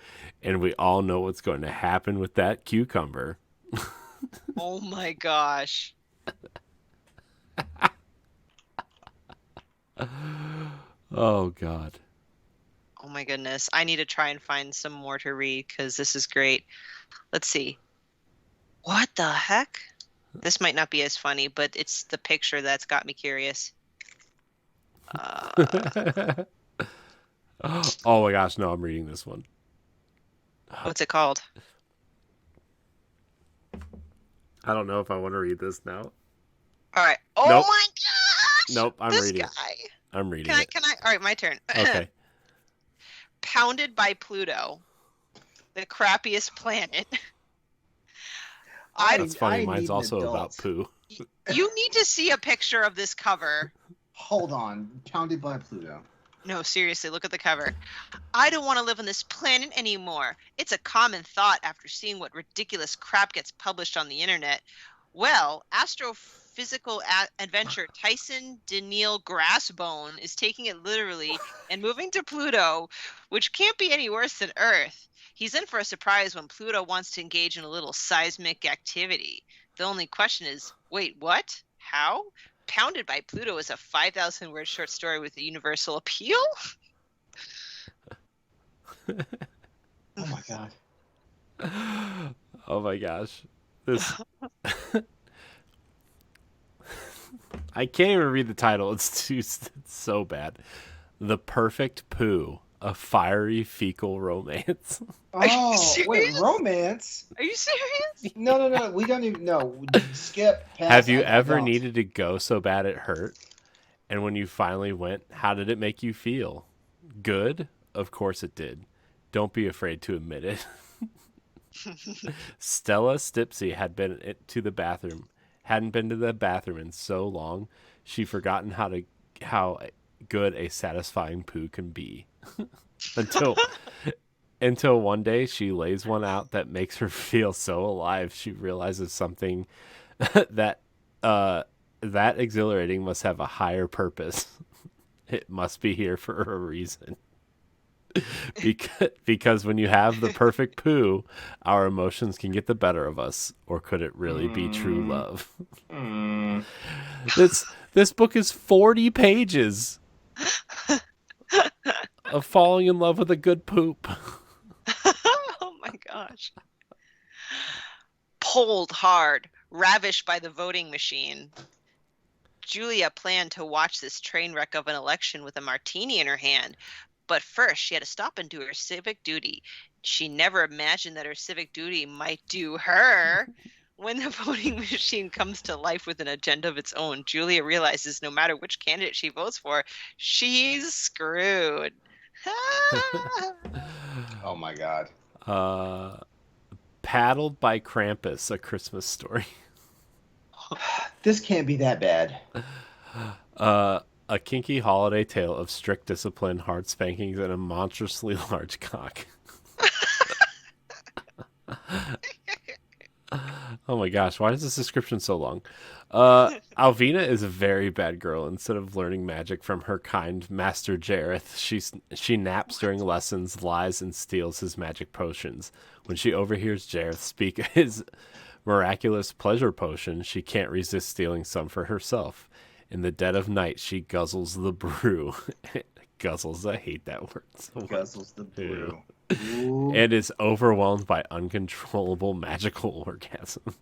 and we all know what's going to happen with that cucumber. Oh my gosh. Oh god. Oh my goodness. I need to try and find some more to read because this is great. Let's see. What the heck? This might not be as funny, but it's the picture that's got me curious. Oh my gosh, no, I'm reading this one. What's it called? I don't know if I want to read this now. All right. Oh Nope. my gosh. Nope, I'm this reading. Guy. I'm reading. Can I? All right, my turn. Okay. Pounded by Pluto, the crappiest planet. That's funny. Mine's also about poo. You need to see a picture of this cover. Hold on. Pounded by Pluto. No, seriously, look at the cover. I don't want to live on this planet anymore. It's a common thought after seeing what ridiculous crap gets published on the internet. Well, astrophysical adventurer Tyson Daniil Grassbone is taking it literally and moving to Pluto, which can't be any worse than Earth. He's in for a surprise when Pluto wants to engage in a little seismic activity. The only question is, wait, what? How? Pounded by Pluto is a 5,000-word short story with a universal appeal? Oh my god. Oh my gosh. This I can't even read the title. It's so bad. The Perfect Poo, a fiery fecal romance. Oh, wait, romance? Are you serious? No. We don't even know. Skip. Pass. Have you ever needed to go so bad it hurt? And when you finally went, how did it make you feel? Good? Of course it did. Don't be afraid to admit it. Stella Stipsy hadn't been to the bathroom in so long, she'd forgotten how good a satisfying poo can be. Until one day she lays one out that makes her feel so alive, she realizes something that exhilarating must have a higher purpose. It must be here for a reason. Because when you have the perfect poo, our emotions can get the better of us, or could it really be true love? This book is 40 pages of falling in love with a good poop. Oh my gosh. Pulled hard, ravished by the voting machine. Julia planned to watch this train wreck of an election with a martini in her hand. But first, she had to stop and do her civic duty. She never imagined that her civic duty might do her. When the voting machine comes to life with an agenda of its own, Julia realizes no matter which candidate she votes for, she's screwed. Oh my God. Paddled by Krampus, A Christmas Story. This can't be that bad. A kinky holiday tale of strict discipline, hard spankings, and a monstrously large cock. Oh my gosh, why is this description so long? Alvina is a very bad girl. Instead of learning magic from her kind Master Jareth, she naps during lessons, lies, and steals his magic potions. When she overhears Jareth speak his miraculous pleasure potion, she can't resist stealing some for herself. In the dead of night, she guzzles the brew. Guzzles, I hate that word so much. Guzzles the brew. And is overwhelmed by uncontrollable magical orgasms.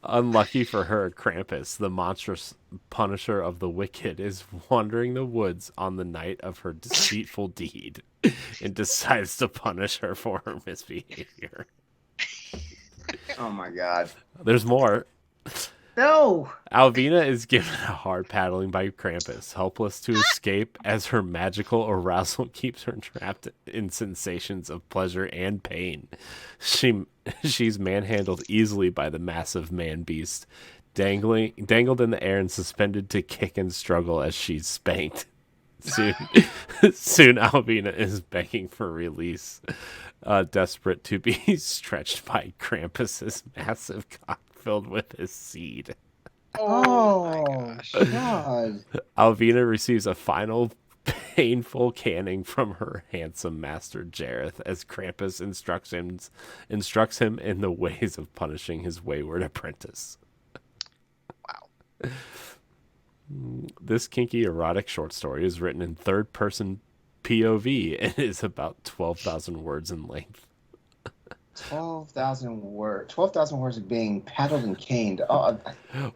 Unlucky for her, Krampus, the monstrous punisher of the wicked, is wandering the woods on the night of her deceitful deed and decides to punish her for her misbehavior. Oh my God. There's more. No. Alvina is given a hard paddling by Krampus, helpless to escape as her magical arousal keeps her trapped in sensations of pleasure and pain. She's manhandled easily by the massive man-beast, dangled in the air and suspended to kick and struggle as she's spanked. Soon Alvina is begging for release, desperate to be stretched by Krampus's massive cock filled with his seed. Oh my gosh. God. Alvina receives a final painful caning from her handsome master Jareth as Krampus instructs him in the ways of punishing his wayward apprentice. Wow. This kinky erotic short story is written in third-person POV and is about 12,000 words in length. 12,000 words. 12,000 words of being paddled and caned. Oh,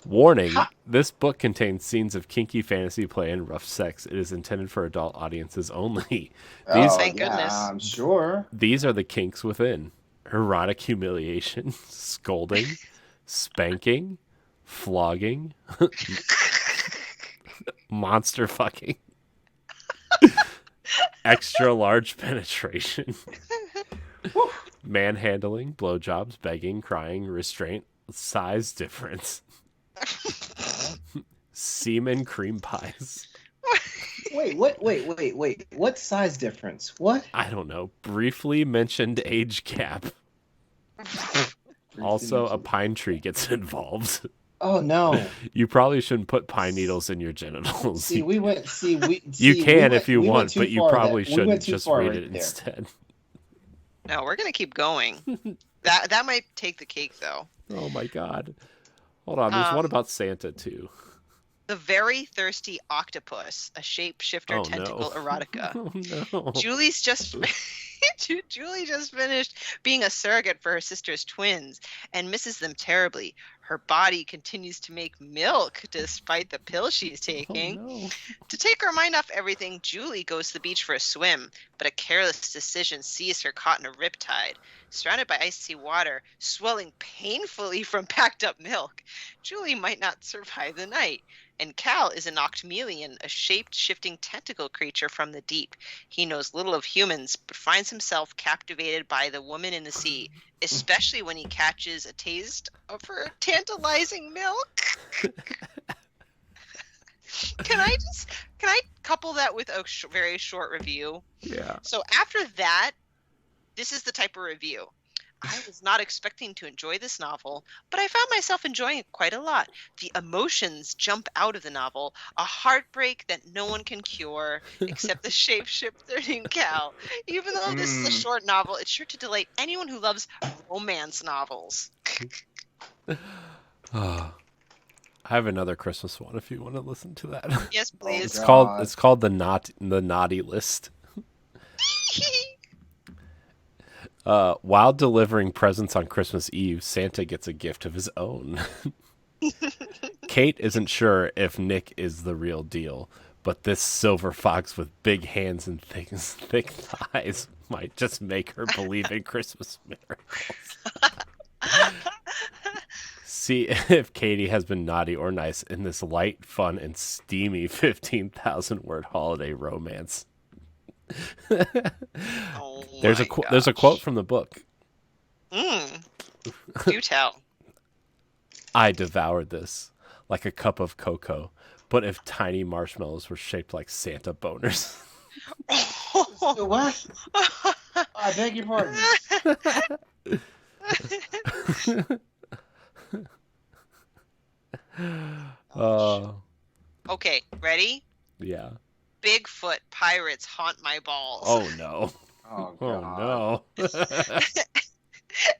Warning, this book contains scenes of kinky fantasy play and rough sex. It is intended for adult audiences only. Thank goodness. I'm sure. These are the kinks within: erotic humiliation, scolding, spanking, flogging, monster fucking, extra large penetration, manhandling, blowjobs, begging, crying, restraint, size difference, semen cream pies. Wait, what? Wait. What size difference? What? I don't know. Briefly mentioned age gap. Also, a pine tree gets involved. Oh no! You probably shouldn't put pine needles in your genitals. You can if you want, but you probably shouldn't just read it there. instead. No, we're gonna keep going. That might take the cake, though. Oh my God! Hold on, there's one about Santa too. The Very Thirsty Octopus, a shapeshifter tentacle erotica. Oh no! Julie just finished being a surrogate for her sister's twins and misses them terribly. Her body continues to make milk despite the pill she's taking. Oh, no. To take her mind off everything, Julie goes to the beach for a swim, but a careless decision sees her caught in a riptide. Surrounded by icy water, swelling painfully from packed up milk, Julie might not survive the night. And Cal is an octomelion, a shape-shifting tentacle creature from the deep. He knows little of humans, but finds himself captivated by the woman in the sea, especially when he catches a taste of her tantalizing milk. Can I couple that with a very short review? Yeah. So after that, this is the type of review. I was not expecting to enjoy this novel, but I found myself enjoying it quite a lot. The emotions jump out of the novel, a heartbreak that no one can cure except the shapeshifter named Cal. Even though this is a short novel, it's sure to delight anyone who loves romance novels. I have another Christmas one if you want to listen to that. Yes, please. It's called the Naughty List. While delivering presents on Christmas Eve, Santa gets a gift of his own. Kate isn't sure if Nick is the real deal, but this silver fox with big hands and thick thighs might just make her believe in Christmas miracles. See if Katie has been naughty or nice in this light, fun, and steamy 15,000 word holiday romance. Oh There's my there's a quote from the book. Do tell. I devoured this like a cup of cocoa, but if tiny marshmallows were shaped like Santa boners. What? I beg your pardon. Okay, ready? Yeah. Bigfoot pirates haunt my balls. Oh no. Oh, Oh God. no.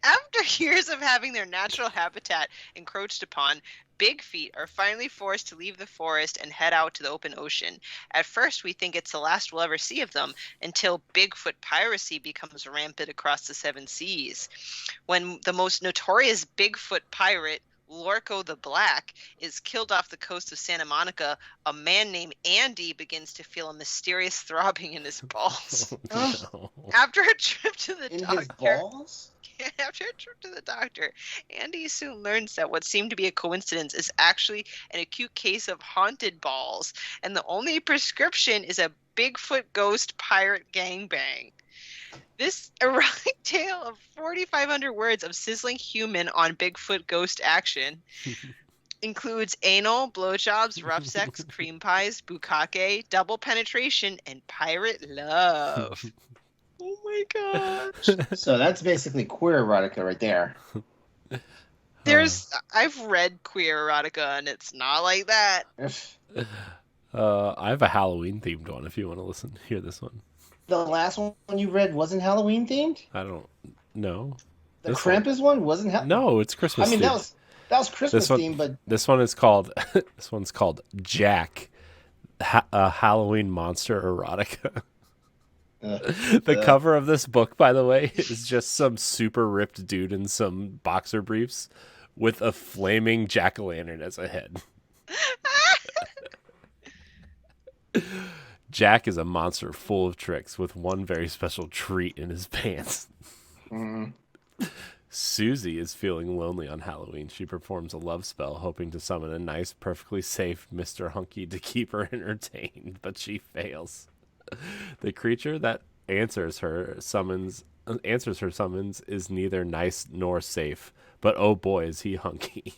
After years of having their natural habitat encroached upon, big feet are finally forced to leave the forest and head out to the open ocean. At first, we think it's the last we'll ever see of them until Bigfoot piracy becomes rampant across the seven seas. When the most notorious Bigfoot pirate, Lorco the Black, is killed off the coast of Santa Monica, a man named Andy begins to feel a mysterious throbbing in his balls. No. After a trip to the In doctor, his balls? after a trip to the doctor, Andy soon learns that what seemed to be a coincidence is actually an acute case of haunted balls, and the only prescription is a Bigfoot ghost pirate gangbang. This erotic tale of 4,500 words of sizzling human on Bigfoot ghost action includes anal, blowjobs, rough sex, cream pies, bukkake, double penetration, and pirate love. Oh my gosh. So that's basically queer erotica right there. I've read queer erotica and it's not like that. I have a Halloween themed one if you want to hear this one. The last one you read wasn't Halloween themed? I don't know. The Krampus one wasn't Halloween? No, it's Christmas. I mean, themed. that was Christmas themed, but this one is called this one's called Jack, a Halloween monster erotica. The cover of this book, by the way, is just some super ripped dude in some boxer briefs with a flaming jack-o'-lantern as a head. Jack is a monster full of tricks with one very special treat in his pants. Susie is feeling lonely on Halloween. She performs a love spell, hoping to summon a nice, perfectly safe Mr. Hunky to keep her entertained, but she fails. The creature that answers her summons is neither nice nor safe, but oh boy is he hunky.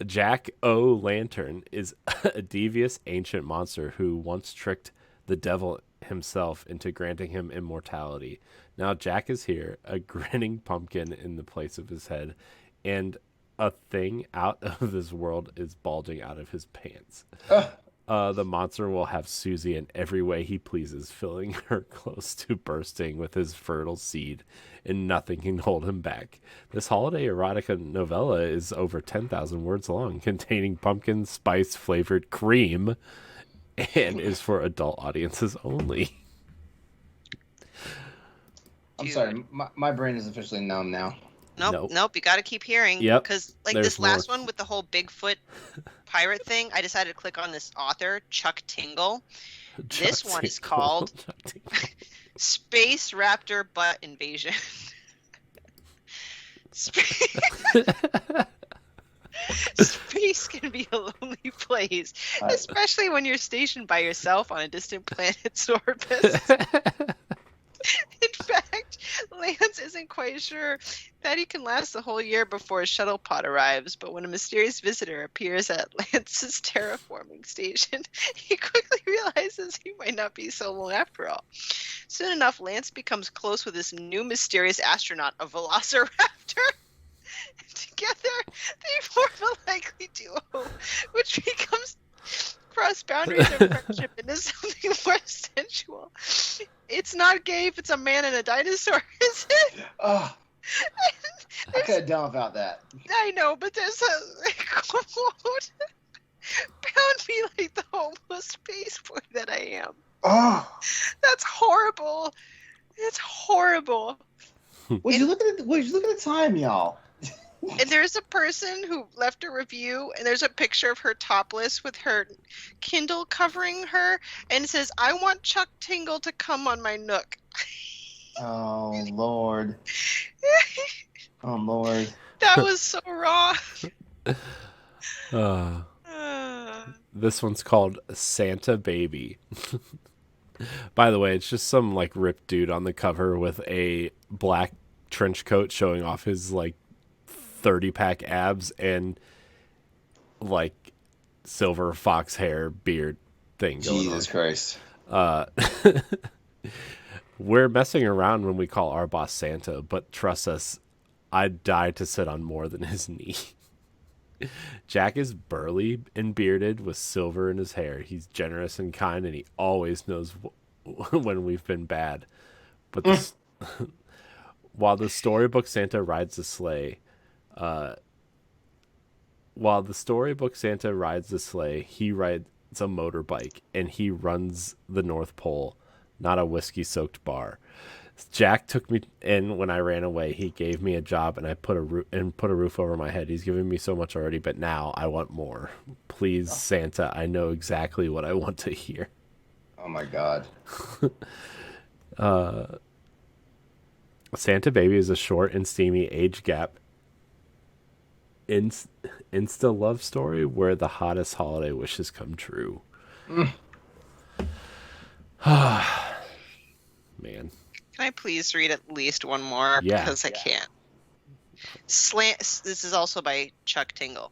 Jack O' Lantern is a devious ancient monster who once tricked the devil himself into granting him immortality. Now Jack is here, a grinning pumpkin in the place of his head, and a thing out of this world is bulging out of his pants. The monster will have Susie in every way he pleases, filling her close to bursting with his fertile seed, and nothing can hold him back. This holiday erotica novella is over 10,000 words long, containing pumpkin spice flavored cream, and is for adult audiences only. I'm sorry, my brain is officially numb now. Nope. You got to keep hearing. Yep. Because There's this last more. one with the whole Bigfoot pirate thing, I decided to click on this author, Chuck Tingle. This one is called Space Raptor Butt Invasion. Space can be a lonely place, especially when you're stationed by yourself on a distant planet's orbit. In fact, Lance isn't quite sure that he can last the whole year before his shuttle pod arrives, but when a mysterious visitor appears at Lance's terraforming station, he quickly realizes he might not be so long after all. Soon enough, Lance becomes close with this new mysterious astronaut, a velociraptor. Together, they form a likely duo, which becomes cross boundaries of friendship into something more sensual. It's not gay if it's a man and a dinosaur, is it? Oh, I could have done without that. I know, but there's a quote. Pound me like the homeless space boy that I am. Oh, That's horrible. It's horrible. would you look at the time, y'all? And there's a person who left a review, and there's a picture of her topless with her Kindle covering her, and it says, "I want Chuck Tingle to come on my Nook." Oh, Lord. Oh Lord. That was so wrong. This one's called Santa Baby. By the way, it's just some like ripped dude on the cover with a black trench coat showing off his like 30-pack abs and like silver fox hair beard thing going Jesus Christ. on. We're messing around when we call our boss Santa, but trust us, I'd die to sit on more than his knee. Jack is burly and bearded with silver in his hair. He's generous and kind, and he always knows when we've been bad. But while the storybook Santa rides the sleigh, he rides a motorbike, and he runs the North Pole, not a whiskey-soaked bar. Jack took me in when I ran away. He gave me a job, and I put a roof over my head. He's given me so much already, but now I want more. Please, Santa, I know exactly what I want to hear. Oh my God. Santa Baby is a short and steamy age gap insta love story where the hottest holiday wishes come true. Man. Can I please read at least one more? Yeah. Because I can't. This is also by Chuck Tingle.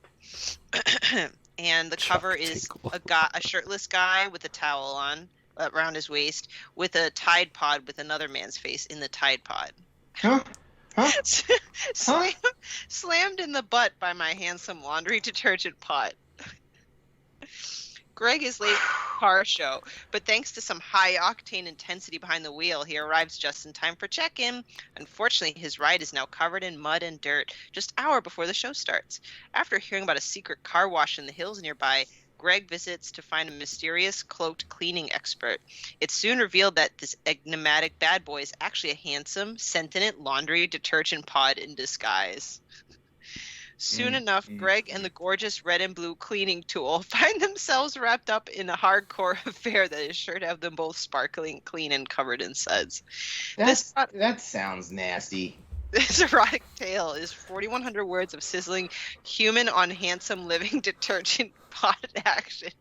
And the cover is a shirtless guy with a towel on around his waist with a Tide Pod with another man's face in the Tide Pod. Huh? Slammed in the butt by my handsome laundry detergent pot. Greg is late for car show, but thanks to some high-octane intensity behind the wheel, he arrives just in time for check-in. Unfortunately, his ride is now covered in mud and dirt just an hour before the show starts. After hearing about a secret car wash in the hills nearby, Greg visits to find a mysterious cloaked cleaning expert. It's soon revealed that this enigmatic bad boy is actually a handsome, sentient laundry detergent pod in disguise. Soon enough, Greg and the gorgeous red and blue cleaning tool find themselves wrapped up in a hardcore affair that is sure to have them both sparkling, clean, and covered in suds. That sounds nasty. This erotic tale is 4,100 words of sizzling human on handsome living detergent pot action,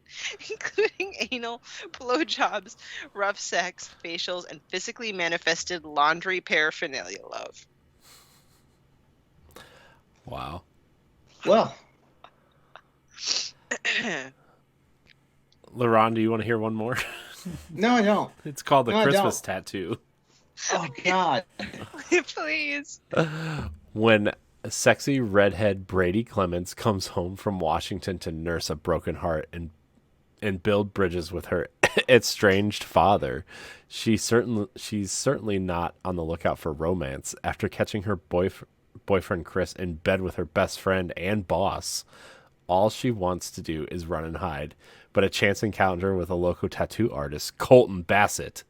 including anal, blowjobs, rough sex, facials, and physically manifested laundry paraphernalia love. Wow. Well. LeRon, do you want to hear one more? No, I don't. It's called the Christmas tattoo. Oh, God. Please. When sexy redhead Brady Clements comes home from Washington to nurse a broken heart and build bridges with her estranged father, she's certainly not on the lookout for romance. After catching her boyfriend Chris in bed with her best friend and boss, all she wants to do is run and hide. But a chance encounter with a local tattoo artist, Colton Bassett,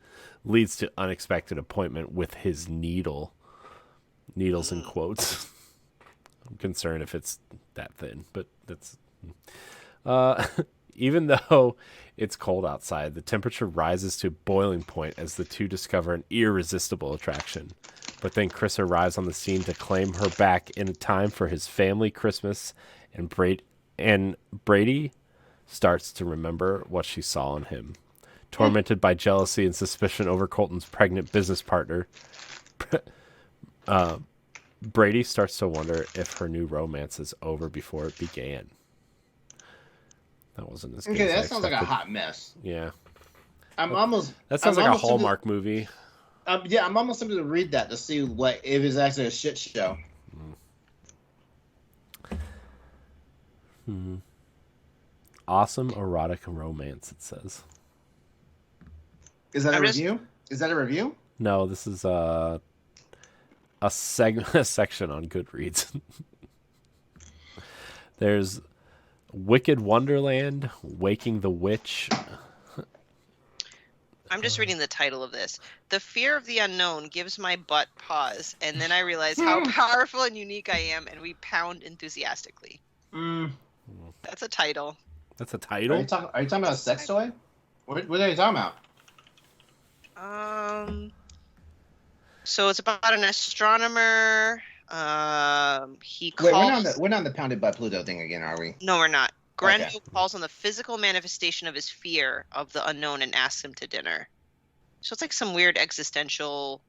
leads to unexpected appointment with his needle. Needles in quotes. I'm concerned if it's that thin, but that's... even though it's cold outside, the temperature rises to boiling point as the two discover an irresistible attraction. But then Chris arrives on the scene to claim her back in time for his family Christmas, and Brady starts to remember what she saw in him. Tormented by jealousy and suspicion over Colton's pregnant business partner, Brady starts to wonder if her new romance is over before it began. That wasn't as good. Okay, as that sounds like a hot mess. Yeah. That sounds like a Hallmark movie. Yeah, I'm almost tempted to read that to see what if it's actually a shit show. Awesome erotic romance, it says. Is that a review? Is that a review? No, this is a section on Goodreads. There's Wicked Wonderland, Waking the Witch. I'm just reading the title of this. The fear of the unknown gives my butt pause, and then I realize how powerful and unique I am, and we pound enthusiastically. That's a title. That's a title? Are you talking about a sex toy? What are you talking about? So it's about an astronomer He Wait, calls. we're not on the Pounded by Pluto thing again, are we? No, we're not. Grendo Okay. calls on the physical manifestation of his fear of the unknown and asks him to dinner. So it's like some weird existential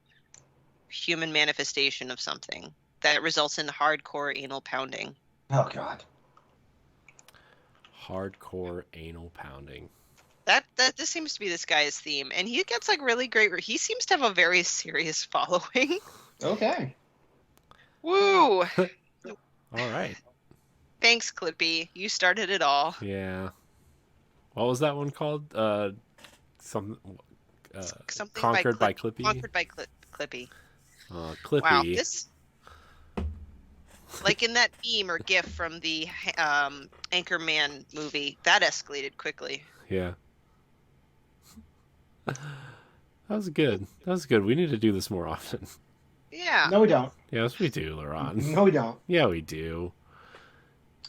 human manifestation of something that results in hardcore anal pounding. Oh God. Hardcore anal pounding. That this seems to be this guy's theme, and he gets like really great. He seems to have a very serious following. Okay. Woo! All right. Thanks, Clippy. You started it all. Yeah. What was that one called? Something Conquered by Clippy. Conquered by Clippy. Clippy. Wow, this like in that meme or GIF from the Anchorman movie, that escalated quickly. Yeah. That was good. That was good. We need to do this more often. Yeah. No, we don't. Yes, we do, LeRon. No, we don't. Yeah, we do.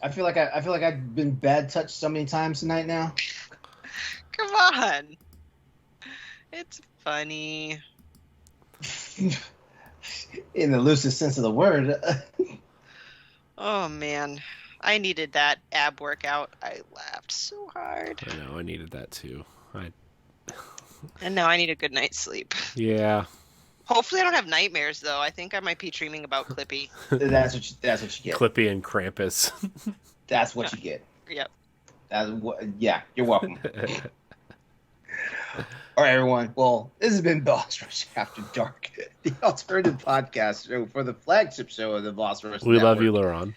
I feel like I've been bad touched so many times tonight now. Come on. It's funny. In the loosest sense of the word. Oh man, I needed that ab workout. I laughed so hard. I know. I needed that too. And now I need a good night's sleep. Yeah. Hopefully I don't have nightmares though. I think I might be dreaming about Clippy. That's what you get. Clippy and Krampus. That's what you get. Yep. Yeah, you're welcome. All right, everyone. Well, this has been Boss Rush After Dark, the alternative podcast show for the flagship show of the Boss Rush We Network. love you, LeRon.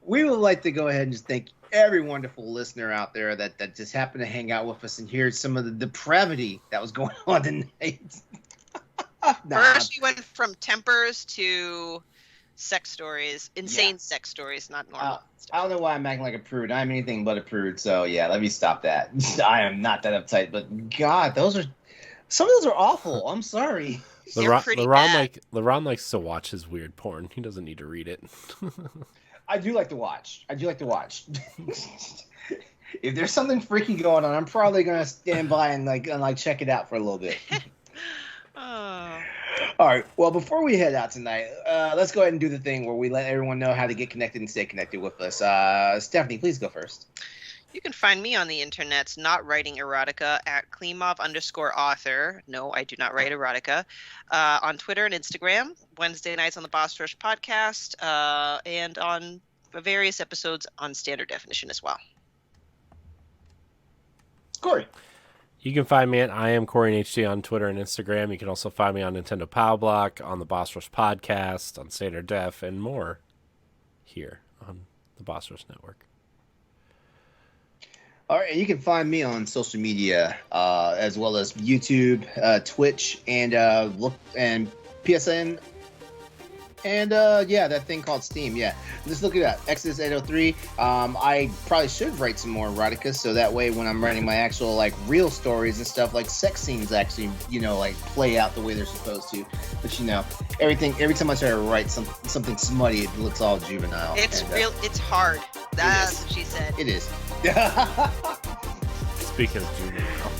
We would like to go ahead and just thank every wonderful listener out there that just happened to hang out with us and hear some of the depravity that was going on tonight. First, we went from tempers to sex stories, insane sex stories, not normal stuff. I don't know why I'm acting like a prude. I'm anything but a prude, so yeah, let me stop that. I am not that uptight, but God, some of those are awful. I'm sorry. LeRon likes to watch his weird porn. He doesn't need to read it. I do like to watch. If there's something freaky going on, I'm probably gonna stand by and check it out for a little bit. Oh. All right. Well, before we head out tonight, let's go ahead and do the thing where we let everyone know how to get connected and stay connected with us. Stephanie, please go first. You can find me on the internet, not writing erotica, at Klimov_author. No, I do not write erotica. On Twitter and Instagram, Wednesday nights on the Boss Rush podcast, and on various episodes on Standard Definition as well. Corey. You can find me at I am Corey HD on Twitter and Instagram. You can also find me on Nintendo Pow Block, on the Boss Rush podcast, on Standard Def, and more here on the Boss Rush Network. All right, and you can find me on social media as well as YouTube, Twitch, and PSN, and that thing called Steam. Yeah, just look it up. Exodus 803. I probably should write some more erotica, so that way when I'm writing my actual real stories and stuff, sex scenes actually play out the way they're supposed to. But every time I try to write something smutty, it looks all juvenile. It's real. It's hard. That's what she said. It is. Speaking of juvenile.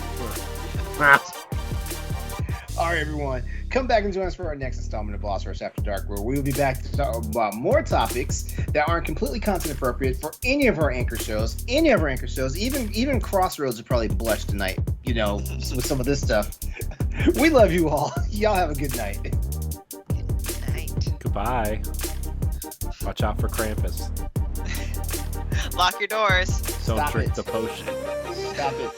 All right, everyone. Come back and join us for our next installment of Boss Rush After Dark, where we will be back to talk about more topics that aren't completely content appropriate for any of our anchor shows. Even Crossroads would probably blush tonight, with some of this stuff. We love you all. Y'all have a good night. Good night. Goodbye. Watch out for Krampus. Lock your doors. Don't Stop drink it. the potion. Stop it.